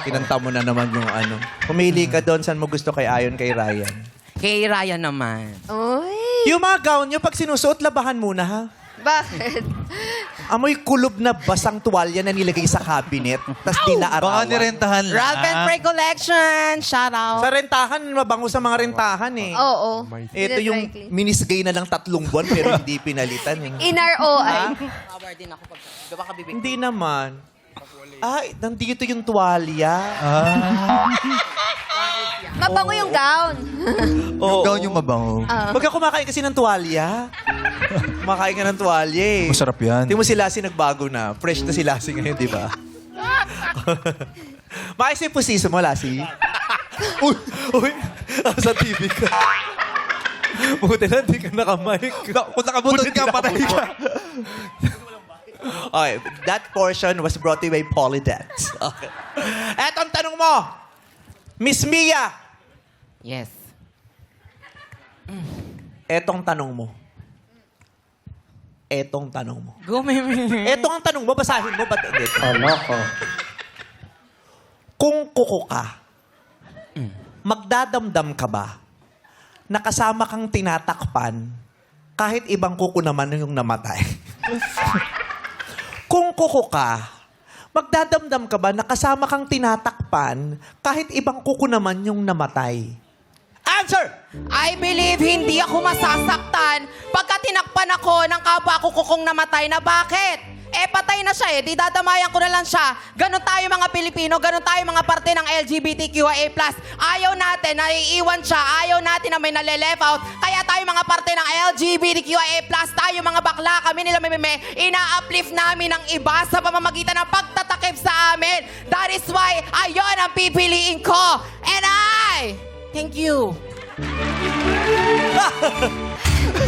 Speaker 1: Kinanta mo na naman yung ano. Pumili ka doon, saan mo gusto kay Ayon, kay Ryan.
Speaker 9: Kay Ryan naman.
Speaker 2: Uy.
Speaker 1: Yung mga gown nyo, pag sinusuot, labahan muna, ha?
Speaker 2: Bakit?
Speaker 1: Amoy kulob na basang tuwalya na nilagay sa cabinet, tas di naarawan.
Speaker 3: Baka nirentahan lang.
Speaker 9: Ralph and Frey Collection. Shout out.
Speaker 1: Sa rentahan, mabango sa mga rentahan eh.
Speaker 2: Oo.
Speaker 1: Ito yung minisgay na lang 3 buwan pero hindi pinalitan eh.
Speaker 2: In ROI.
Speaker 9: Power din ako pag... Baka bibig.
Speaker 1: Hindi naman. Ay, nandito yung tuwalya.
Speaker 2: Mabango yung gown.
Speaker 1: Oo.
Speaker 3: Ikaw yung mabango.
Speaker 1: Pagka kumakain kasi ng tuwalya. Kumakain ka ng tuwalya eh.
Speaker 3: Masarap yan.
Speaker 1: Di mo si Lassie nagbago na. Fresh na si Lassie ngayon, di ba? Maayos yung pusiso mo, Lassie. Uy, sa TV ka. Buti na, di ka nakamike.
Speaker 3: Kung nakabunod ka, patay ka.
Speaker 1: Okay, that portion was brought to you by Polydance. Okay. Eto ang tanong mo, Miss Mia.
Speaker 9: Yes.
Speaker 1: Etong tanong mo. Etong tanong mo.
Speaker 9: Gumimi.
Speaker 1: Etong ang tanong mo, basahin mo. Ba't dito? Kung kuko ka, magdadamdam ka ba na kasama kang tinatakpan kahit ibang kuko naman yung namatay. Kung kuko ka, magdadamdam ka ba na kasama kang tinatakpan kahit ibang kuko naman yung namatay? Answer!
Speaker 9: I believe hindi ako masasaktan pagka tinakpan ako ng kapwa ko kukong namatay na bakit? Patay na siya di dadamayan ko na lang siya. Ganon tayo mga Pilipino, ganon tayo mga parte ng LGBTQIA+. Ayaw natin na iiwan siya, ayaw natin na may nale-left out. Kaya tayo mga parte ng LGBTQIA+, tayo mga bakla, kami nila meme, ina-uplift namin ang iba sa pamamagitan ng pagtatakip sa amin. That is why, ayon ang pipiliin ko. And I, thank you.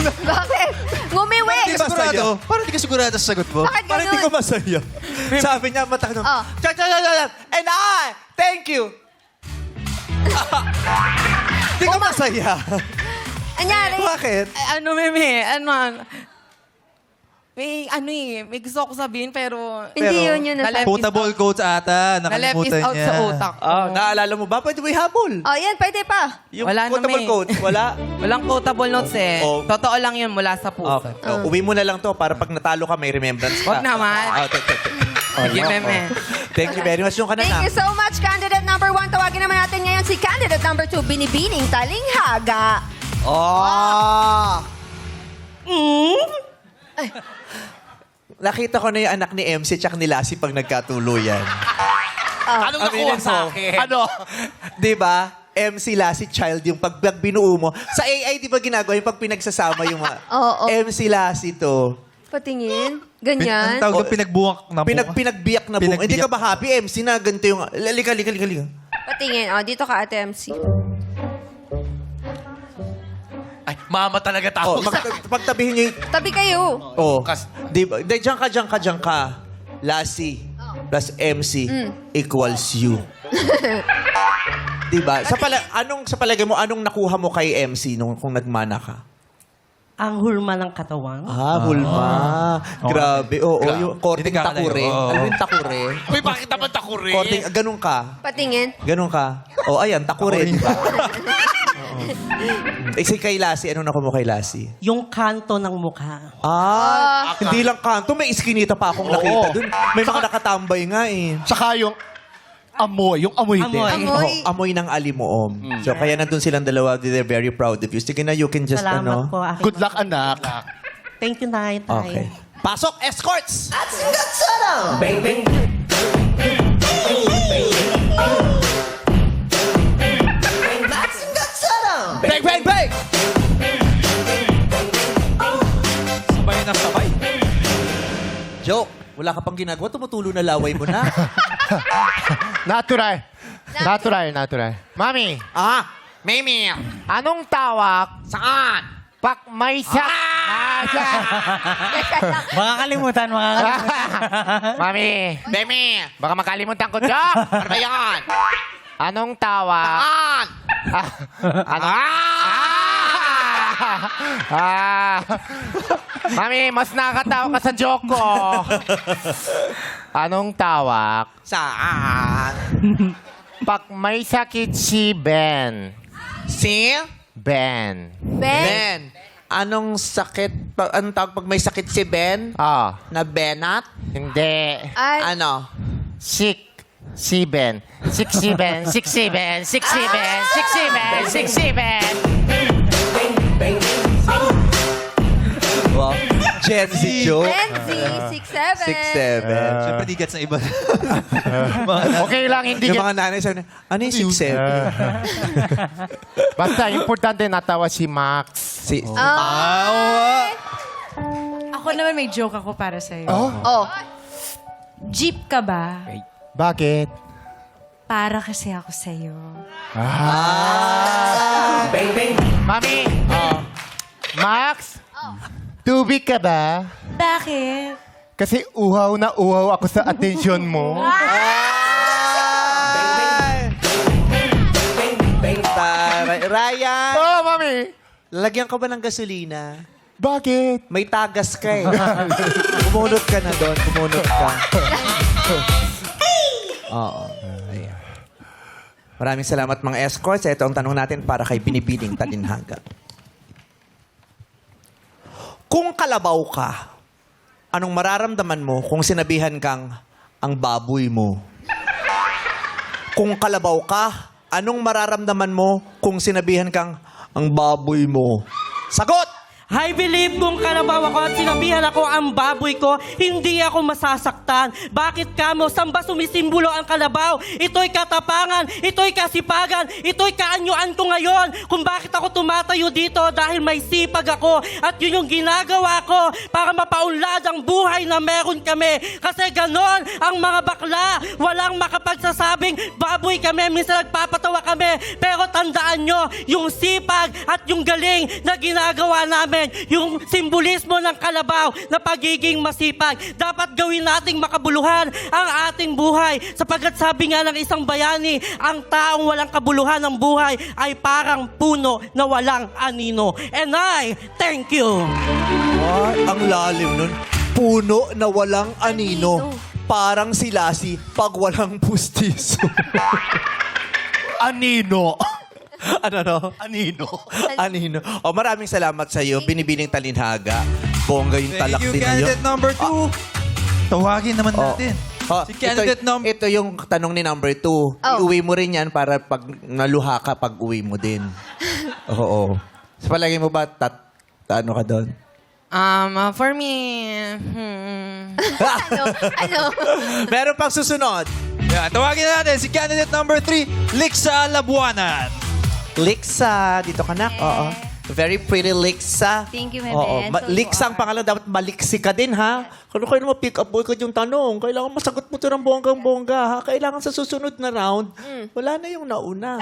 Speaker 2: Bakit? Ngumiwi!
Speaker 10: Hindi ka sigurado. Parang hindi ka sigurado sa sagot mo.
Speaker 2: Bakit
Speaker 1: Parang hindi ko
Speaker 2: ganun?
Speaker 1: masaya. Sabi niya, matakot.
Speaker 2: Oh.
Speaker 1: And I, thank you. Hindi ko masaya.
Speaker 2: Anyari?
Speaker 1: Bakit?
Speaker 9: May gusto ko sabihin pero...
Speaker 2: Hindi yun yun.
Speaker 9: na-left
Speaker 3: Potable quotes ata.
Speaker 9: Na-left is
Speaker 3: Nakalimutan
Speaker 9: out
Speaker 3: niya.
Speaker 9: sa utak.
Speaker 1: Naalala mo ba? Pwede mo ihabol.
Speaker 2: Oh, yan. Pwede pa.
Speaker 1: Yung
Speaker 9: Wala na,
Speaker 1: quotable
Speaker 9: may.
Speaker 1: quotes, wala?
Speaker 9: Walang quotable notes
Speaker 1: Oh.
Speaker 9: Totoo lang yun mula sa puso.
Speaker 1: Okay. Uwi mo na lang to para pag natalo ka, may remembrance ka.
Speaker 9: Wag naman. Sige, meme.
Speaker 1: Thank you very much. Yung ka na
Speaker 2: Thank you so much, candidate number 1. Tawagin naman natin ngayon si candidate number 2, Binibining Talinghaga.
Speaker 1: Nakita ko na yung anak ni MC tsaka ni Lassie pag nagkatuluyan.
Speaker 5: Anong nakuha
Speaker 1: Aminin
Speaker 5: sa
Speaker 1: mo.
Speaker 5: akin? Ano?
Speaker 1: Di ba? MC Lassie child yung pag binuo mo. Sa AI, di ba ginagawa yung pag pinagsasama yung mga...
Speaker 2: Oo.
Speaker 1: MC Lassie to.
Speaker 2: Patingin.
Speaker 3: Ang
Speaker 2: Ganyan.
Speaker 3: tawag doon, pinagbuwak na buka.
Speaker 1: Pinagbiyak na buong.
Speaker 3: Pinagbiyak.
Speaker 1: Hindi ka ba happy, MC, na ganito yung... Lika.
Speaker 2: Patingin. Oh, dito ka, Ate MC.
Speaker 5: Ay, mama talaga tao.
Speaker 1: Pagtabihin niyo yung...
Speaker 2: Tabi kayo.
Speaker 1: Oh. Di ba? Diyan ka. Lassie plus MC equals you. Di ba? Sa palagay mo, anong nakuha mo kay MC kung nagmana ka?
Speaker 6: Ang hulma ng katawan.
Speaker 1: Hulma. Grabe. Oo, yung korting
Speaker 3: Hindi ka
Speaker 1: takure.
Speaker 3: kalayo. Oo.
Speaker 1: Alam mo yung takure?
Speaker 5: Uy, bakit naman takuri?
Speaker 1: Korting, ganun ka.
Speaker 2: Patingin.
Speaker 1: Ganun ka. Oh, ayan, takure. Di ba? Si kay Lassie, ano nakuha mo kay Lassie?
Speaker 6: Yung kanto ng mukha.
Speaker 1: Hindi lang kanto, may iskinita pa akong nakita dun. May mga nakatambay nga eh.
Speaker 5: Saka yung amoy. Yung amoy din.
Speaker 2: Amoy.
Speaker 1: Amoy ng alimuom. So, kaya nandun silang dalawa. They're very proud of you. Sige na, you can just,
Speaker 6: Salamat po. aking
Speaker 5: Good luck, anak.
Speaker 6: Thank you, Nay.
Speaker 1: Okay. Pasok, escorts! Bang, bang, bang!
Speaker 3: Sabay na sabay.
Speaker 1: Joke, wala ka pang ginagawa. Tumutulo na laway mo na.
Speaker 8: Natural. Mami,
Speaker 9: Mimi,
Speaker 8: anong tawag
Speaker 9: saan?
Speaker 8: pak may sak?
Speaker 12: Makakalimutan.
Speaker 8: Mami,
Speaker 9: Mimi,
Speaker 8: baka makalimutan ko, Joke.
Speaker 9: ano ba yan?
Speaker 8: Anong tawag?
Speaker 9: Saan?
Speaker 8: Mami, mas nakakatawa ka sa joke ko. Anong tawag?
Speaker 9: Saan?
Speaker 8: Pag may sakit si Ben.
Speaker 9: Si?
Speaker 8: Ben.
Speaker 2: Ben.
Speaker 1: Anong sakit? Anong tawag pag may sakit si Ben?
Speaker 8: Ah,
Speaker 1: Na Benat?
Speaker 8: hindi.
Speaker 2: Ay,
Speaker 1: Ano?
Speaker 8: Sick si Ben. Sick si Ben. Sick si Ben. Sick si Ben. Sick si Ben. Sick si Ben.
Speaker 1: Wow. Gen Z joke.
Speaker 2: NZ, 6'7".
Speaker 1: 6'7".
Speaker 3: Siyempre, di gets na iba.
Speaker 8: Okay lang, hindi
Speaker 1: Yung mga nanay sabi na, ano yung 6'7"?
Speaker 8: Basta, importante natawa si Max.
Speaker 7: Ako naman may joke ako para sa'yo.
Speaker 2: Oh.
Speaker 7: Jeep ka ba?
Speaker 8: Bakit?
Speaker 7: Para kasi ako sa'yo.
Speaker 8: Mami! Max? Tubig ka ba?
Speaker 7: Bakit?
Speaker 8: Kasi uhaw na uhaw ako sa atensyon mo.
Speaker 1: Ryan!
Speaker 8: Oh, Mami!
Speaker 1: Lalagyan ka ba ng gasolina?
Speaker 8: Bakit?
Speaker 1: May tagas ka eh. Kumunot ka na doon. Kumunot ka. Oo. Ayan. Maraming salamat mga escorts. Ito ang tanong natin para kay Binibining Talinghaga. Kung kalabaw ka, anong mararamdaman mo kung sinabihan kang ang baboy mo? Kung kalabaw ka, anong mararamdaman mo kung sinabihan kang ang baboy mo? Sagot!
Speaker 6: I believe kung kalabaw ako at sinabihan ako ang baboy ko, hindi ako masasaktan. Bakit kamo? Saan ba sumisimbolo ang kalabaw? Ito'y katapangan, ito'y kasipagan, ito'y kaanyuan ko ngayon. Kung bakit ako tumatayo dito dahil may sipag ako. At yun yung ginagawa ko para mapaunlad ang buhay na meron kami. Kasi ganon ang mga bakla. Walang makapagsasabing baboy kami, minsan nagpapatawa kami. Pero tandaan nyo, yung sipag at yung galing na ginagawa namin, yung simbolismo ng kalabaw na pagiging masipag. Dapat gawin nating makabuluhan ang ating buhay. Sapagkat sabi nga ng isang bayani, ang taong walang kabuluhan ng buhay ay parang puno na walang anino. And I thank you.
Speaker 1: Ay, ang lalim nun. Puno na walang anino. Parang si Lassie pag walang pustiso.
Speaker 5: Anino.
Speaker 1: Ano no?
Speaker 5: Anino.
Speaker 1: Anino. O, maraming salamat sa iyo. Binibining talinhaga. Bongga yung talak
Speaker 3: Thank you,
Speaker 1: din niyo.
Speaker 3: candidate number 2. Tawagin naman natin.
Speaker 1: Oh,
Speaker 3: Si candidate
Speaker 1: ito yung tanong ni number 2. Iuwi mo rin yan para pag naluha ka, pag uwi mo din. Oo. Sa palagay mo ba, ano ka doon?
Speaker 9: For me,
Speaker 2: Ano?
Speaker 1: Meron pang susunod.
Speaker 3: Yeah, tawagin na natin si candidate number 3, Lixa Labuanan.
Speaker 1: Lixa, dito ka na. Oo. Very pretty Lixa.
Speaker 7: Thank you, my
Speaker 1: Oo.
Speaker 7: best. So
Speaker 1: Lixa ang pangalan. Dapat maliksi ka din, ha? Kung kayo naman pick up boy ko yung tanong, kailangan masagot mo ito ng bonggang-bongga, ha? Kailangan sa susunod na round, wala na yung nauna.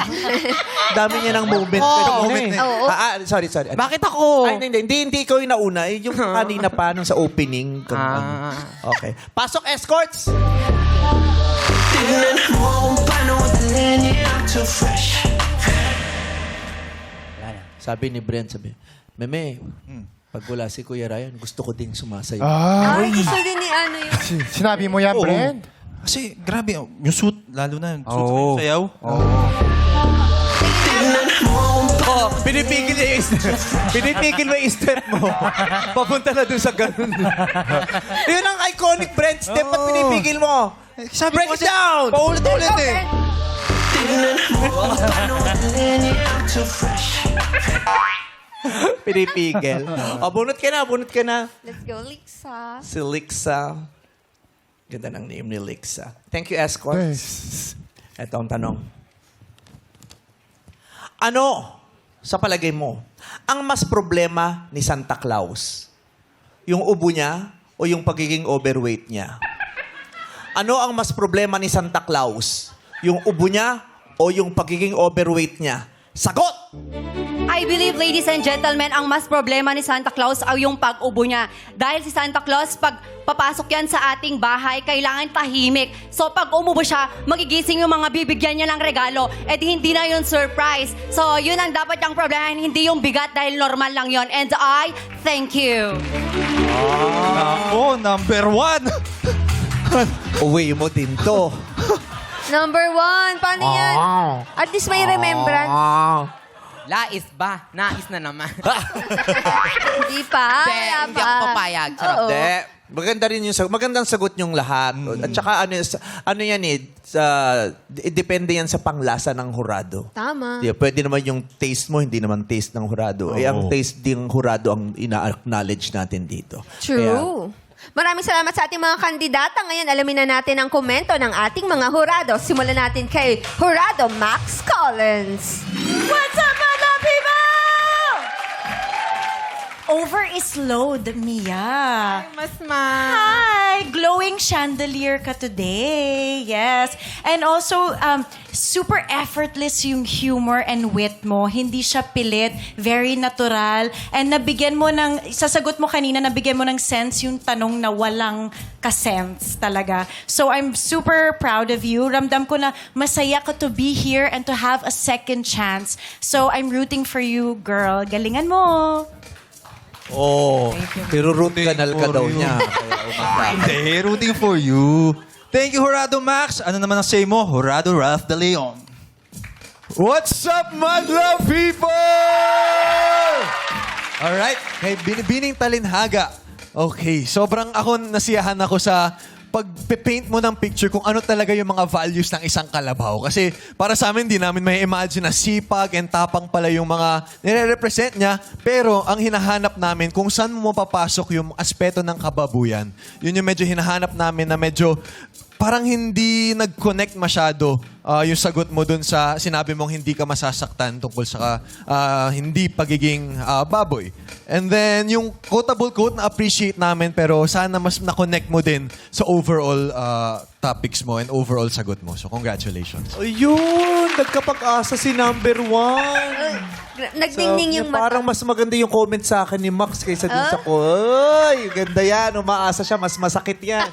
Speaker 1: Dami niya ng moment.
Speaker 3: moment
Speaker 1: eh.
Speaker 3: na
Speaker 2: Oo.
Speaker 1: Sorry.
Speaker 9: bakit ako?
Speaker 1: Ay, hindi ikaw yung nauna. Yung kanina pa, nung sa opening. Okay. Pasok, escorts!
Speaker 11: Tignan mo paano linya to fresh.
Speaker 1: Sabi ni Brent, Meme, pag wala si Kuya Ryan, gusto ko ding sumasayaw.
Speaker 2: Ay, gusto din ni ano yung...
Speaker 8: Sinabi mo yan,
Speaker 3: Oo.
Speaker 8: Brent?
Speaker 3: Kasi grabe, yung suit, lalo na yung suit sa sayaw.
Speaker 1: Oh, pinipigil niya yung step. Pinipigil mo yung step mo. Papunta na dun sa ganun. Yun ang iconic Brent step at pinipigil mo.
Speaker 3: Sabi
Speaker 1: Break
Speaker 3: ko
Speaker 1: it down!
Speaker 3: Paulit-ulit eh.
Speaker 11: Tignan mo paano linya to fresh.
Speaker 1: Pinipigil. Bunot ka na.
Speaker 2: Let's go, Lixa.
Speaker 1: Si Lixa. Ganda ng name ni Lixa. Thank you, escort. Ito ang tanong. Ano, sa palagay mo, ang mas problema ni Santa Claus? Yung ubo niya o yung pagiging overweight niya? Ano ang mas problema ni Santa Claus? Yung ubo niya o yung pagiging overweight niya? Sagot!
Speaker 7: I believe, ladies and gentlemen, ang mas problema ni Santa Claus ay yung pag-ubo niya. Dahil si Santa Claus, pag papasok yan sa ating bahay, kailangan tahimik. So pag umubo siya, magigising yung mga bibigyan niya ng regalo. Eh di hindi na yun surprise. So yun ang dapat yung problema, hindi yung bigat dahil normal lang yun. And I thank you.
Speaker 3: Ako, number 1.
Speaker 1: Uwi mo din to.
Speaker 2: Number 1. Paano yan? At least may remembrance.
Speaker 9: Lais ba? Nais na naman.
Speaker 2: Hindi pa. Wala
Speaker 9: Hindi
Speaker 2: pa.
Speaker 9: ako papayag. Charot.
Speaker 2: Oo.
Speaker 1: Hindi. Maganda rin yung magandang sagot yung lahat. At saka ano yan depende yan sa panglasa ng hurado.
Speaker 2: Tama.
Speaker 1: Pwede naman yung taste mo, hindi naman taste ng hurado. Ang taste din ng hurado ang ina-acknowledge natin dito.
Speaker 2: True.
Speaker 1: Kaya,
Speaker 2: Maraming salamat sa ating mga kandidata. Ngayon, alamin na natin ang komento ng ating mga hurado. Simulan natin kay Hurado Max Collins.
Speaker 4: What's up, mga people? Over is load, Mia.
Speaker 9: Mas
Speaker 4: Hi! Glowing chandelier ka today. Yes. And also, super effortless yung humor and wit mo. Hindi siya pilit. Very natural. And nabigyan mo ng, sasagot mo kanina, nabigyan mo ng sense yung tanong na walang ka-sense talaga. So I'm super proud of you. Ramdam ko na masaya ka to be here and to have a second chance. So I'm rooting for you, girl. Galingan mo.
Speaker 1: pero root canal ka daw niya. Kaya umanda.
Speaker 3: Hindi, rooting for you. Thank you, Horado Max. Ano naman ang say mo? Horado Ralph De Leon.
Speaker 10: What's up, Madla people? Alright. Kay Binibining Talinhaga. Okay, sobrang nasiyahan ako sa pag-paint mo ng picture kung ano talaga yung mga values ng isang kalabaw. Kasi para sa amin, di namin may imagine na sipag and tapang pala yung mga nire-represent niya. Pero ang hinahanap namin, kung saan mo mapapasok yung aspeto ng kababuyan, yun yung medyo hinahanap namin na medyo parang hindi nag-connect masyado yung sagot mo dun sa sinabi mong hindi ka masasaktan tungkol sa hindi pagiging baboy. And then, yung quotable quote na appreciate namin pero sana mas na-connect mo din sa overall topics mo and overall sagot mo. So, congratulations.
Speaker 1: Ayun! Nagkapag-asa si number 1.
Speaker 2: Nagdingning yung mata.
Speaker 1: Parang mas maganda yung comment sa akin ni Max kaysa dun sa ko. Ay, ganda yan. Umaasa siya. Mas masakit yan.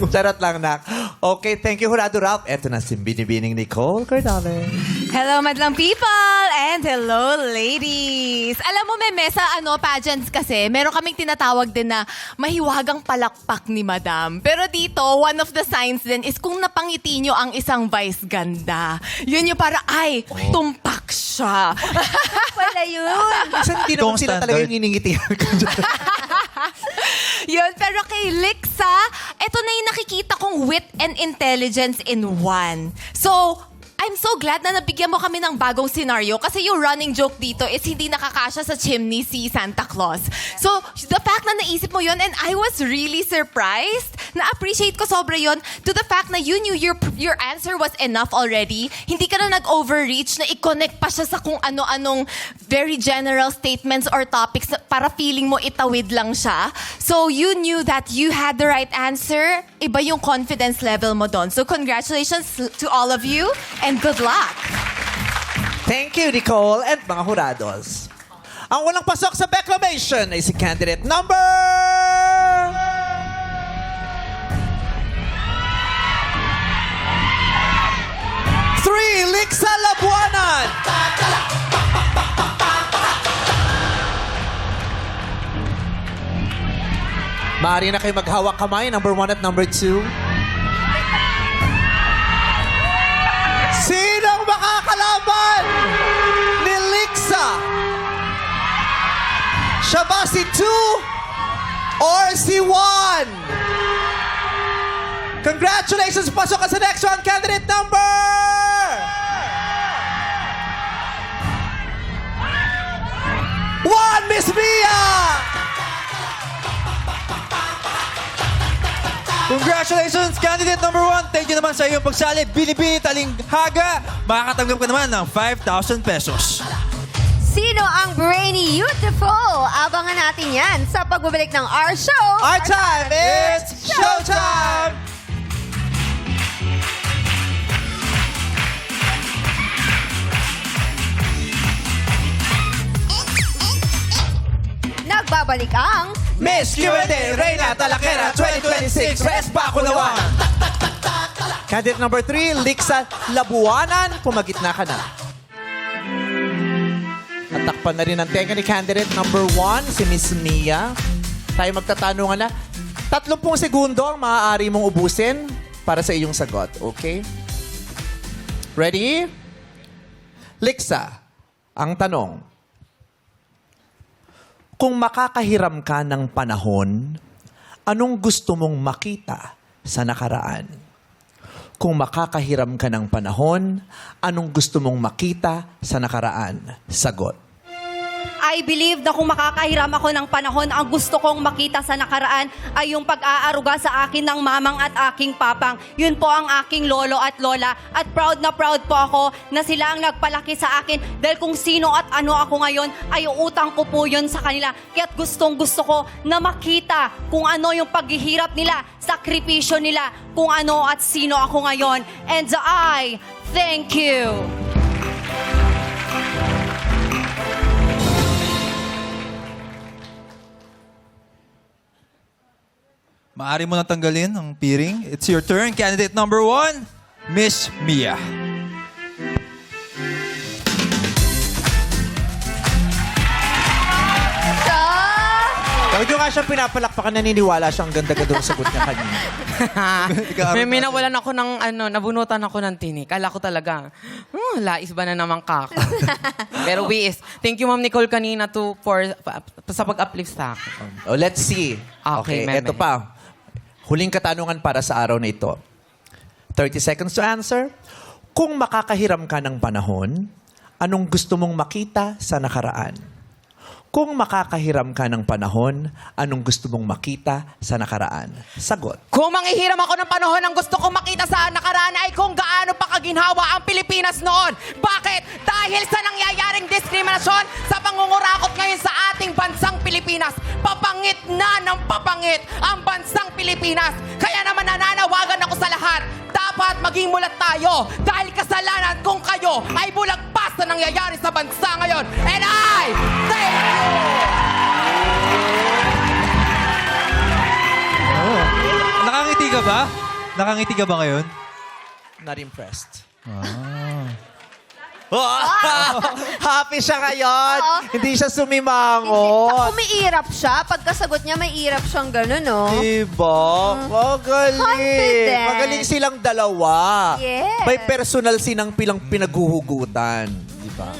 Speaker 1: Charot lang, Nak. Okay, thank you, Hurado Ralph. Eto na si Binibining Nicole Cardales.
Speaker 4: Hello, madlang people! And hello, ladies! Alam mo, Meme, sa pageants kasi, meron kaming tinatawag din na mahiwagang palakpak ni Madam. Pero dito, one of the signs din is kung napangiti nyo ang isang vice ganda. Yun yung para, ay, tumpak siya.
Speaker 2: Wala yun.
Speaker 1: Minsan hindi naman sila talaga yung iningitihan ko dyan.
Speaker 4: Yun, pero kay Lixa, eto na yung nakikita kong wit and intelligence in one. So, I'm so glad na nabigyan mo kami ng bagong scenario kasi yung running joke dito is hindi nakakasya sa chimney si Santa Claus. So, the fact na naisip mo yun and I was really surprised. Na-appreciate ko sobra yun to the fact na you knew your answer was enough already. Hindi ka na nag-overreach na i-connect pa siya sa kung ano-anong very general statements or topics para feeling mo itawid lang siya. So, you knew that you had the right answer. Iba yung confidence level mo doon. So, congratulations to all of you and good luck.
Speaker 1: Thank you, Nicole and mga hurados. Ang walang pasok sa Beclamation ay si candidate number... 3, Lixa Labuanan! Maaari na kayo maghawak kamay, number 1 at number 2. Sinong makakalaban ni Lixa? Siya ba si 2 or si 1? Congratulations! Pasok ka sa next one, candidate number... 1, Miss Mia!
Speaker 3: Congratulations, candidate number 1. Thank you naman sa iyong pagsali. Binibini Talinghaga. Makakatanggap ka naman ng 5,000 pesos.
Speaker 2: Sino ang brainy beautiful? Abangan natin yan sa pagbabalik ng our show.
Speaker 1: Our time is showtime!
Speaker 2: Nagbabalik ang
Speaker 1: Miss Q&A Reina Talakera 2026 Res Bakulawan. Candidate number 3, Lixa Labuanan. Pumagitna ka na. At takpan na rin ang tenga ni candidate number 1, si Miss Mia. Tayo magtatanungan na. 30 segundo ang maaari mong ubusin para sa iyong sagot. Okay? Ready? Lixa, ang tanong. Kung makakahiram ka ng panahon, anong gusto mong makita sa nakaraan? Kung makakahiram ka ng panahon, anong gusto mong makita sa nakaraan? Sagot.
Speaker 7: I believe na kung makakahiram ako ng panahon, ang gusto kong makita sa nakaraan ay yung pag-aaruga sa akin ng mamang at aking papang. Yun po ang aking lolo at lola. At proud na proud po ako na sila ang nagpalaki sa akin dahil kung sino at ano ako ngayon ay utang ko po yun sa kanila. Kaya't gustong gusto ko na makita kung ano yung paghihirap nila, sakripisyo nila, kung ano at sino ako ngayon. And I thank you.
Speaker 3: Maaari mo nang tanggalin ang piring. It's your turn. Candidate number 1, Miss Mia.
Speaker 1: Bakit yung nga siyang pinapalakpakan, naniniwala siyang ganda-ganda ang sagot niya kanina.
Speaker 9: May nawalan ako ng, nabunutan ako ng tinik. Kala ko talaga, lais ba na naman ka ako? Pero thank you Ma'am Nicole kanina sa pag-uplift sa akin.
Speaker 1: Oh, let's see.
Speaker 9: Okay,
Speaker 1: ito pa. Huling katanungan para sa araw na ito. 30 seconds to answer. Kung makakahiram ka ng panahon, anong gusto mong makita sa nakaraan? Kung makakahiram ka ng panahon, anong gusto mong makita sa nakaraan? Sagot.
Speaker 9: Kung manghihiram ako ng panahon, ang gusto kong makita sa nakaraan ay kung gaano pa kaginhawa ang Pilipinas noon. Bakit? Dahil sa nangyayaring diskriminasyon sa pangungurakot ngayon sa ating bansang Pilipinas. Papangit na ng papangit ang bansang Pilipinas. Kaya naman nananawagan ako sa lahat. Dapat maging mulat tayo dahil kasalanan kung kayo ay bulagpas na nangyayari sa bansa ngayon. And I thank you!
Speaker 3: Nakangiti ka ba? Nakangiti ka ba ngayon?
Speaker 1: Not impressed. Happy siya ngayon.
Speaker 2: Oo.
Speaker 1: Hindi siya sumimangot.
Speaker 2: Umiirap siya. Pagkasagot niya, may irap siyang gano'n, no?
Speaker 1: Diba? Magaling.
Speaker 2: Confident.
Speaker 1: Magaling silang dalawa.
Speaker 2: Yes.
Speaker 1: May personal sinang pilang pinaghuhugutan. Diba?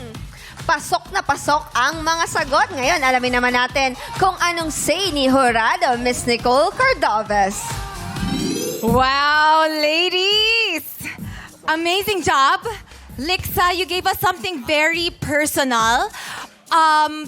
Speaker 2: Pasok na pasok ang mga sagot. Ngayon, alamin naman natin kung anong say ni Jurado, Miss Nicole Cordovez.
Speaker 4: Wow, ladies! Amazing job. Lixa, you gave us something very personal.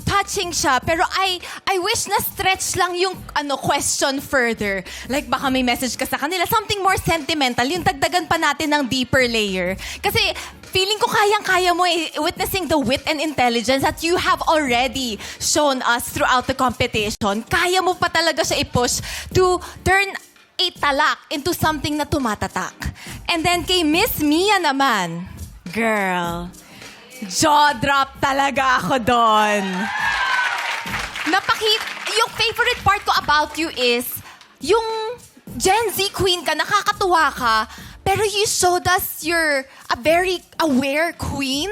Speaker 4: Touching siya. Pero I wish na stretch lang yung question further. Like baka may message ka sa kanila. Something more sentimental. Yung dagdagan pa natin ng deeper layer. Kasi feeling ko kayang-kaya mo witnessing the wit and intelligence that you have already shown us throughout the competition. Kaya mo pa talaga siya i-push to turn a talak into something na tumatatak. And then kay Miss Mia naman, girl, jaw drop talaga ako doon. Yung favorite part ko about you is, yung Gen Z queen ka, nakakatuwa ka, pero you showed us you're a very aware queen.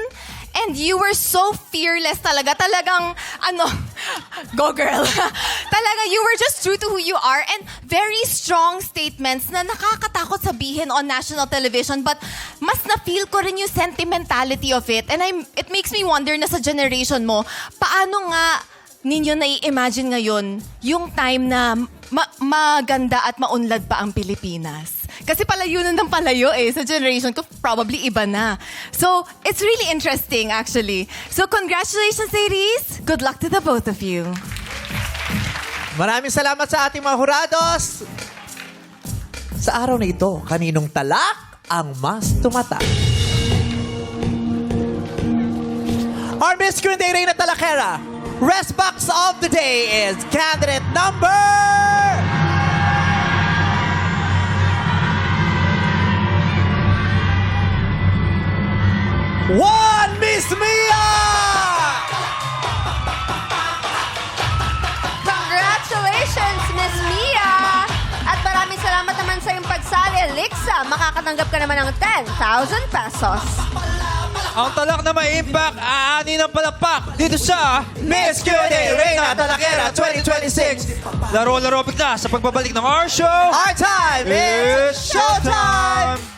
Speaker 4: And you were so fearless talaga. Talagang, go girl. Talaga, you were just true to who you are and very strong statements na nakakatakot sabihin on national television. But mas na-feel ko rin yung sentimentality of it. And it makes me wonder na sa generation mo, paano nga ninyo nai-imagine ngayon yung time na maganda at maunlad pa ang Pilipinas? Kasi palayo na ng palayo sa generation ko, probably iba na. So, it's really interesting actually. So, congratulations ladies! Good luck to the both of you.
Speaker 1: Maraming salamat sa ating mga hurados. Sa araw na ito, kaninong talak ang mas tumatak? Our Miss Green Day Reyna Talakera, rest box of the day is candidate number... One, Miss Mia!
Speaker 2: Congratulations, Miss Mia! At maraming salamat naman sa iyong pagsali. Lixa, makakatanggap ka naman ng 10,000 pesos.
Speaker 3: Ang talak na may impact, aani ng palakpak dito sa
Speaker 1: Miss Q&A Reyna Talakera 2026.
Speaker 3: Laro-laro bigla sa pagbabalik ng our show.
Speaker 1: Our time is showtime!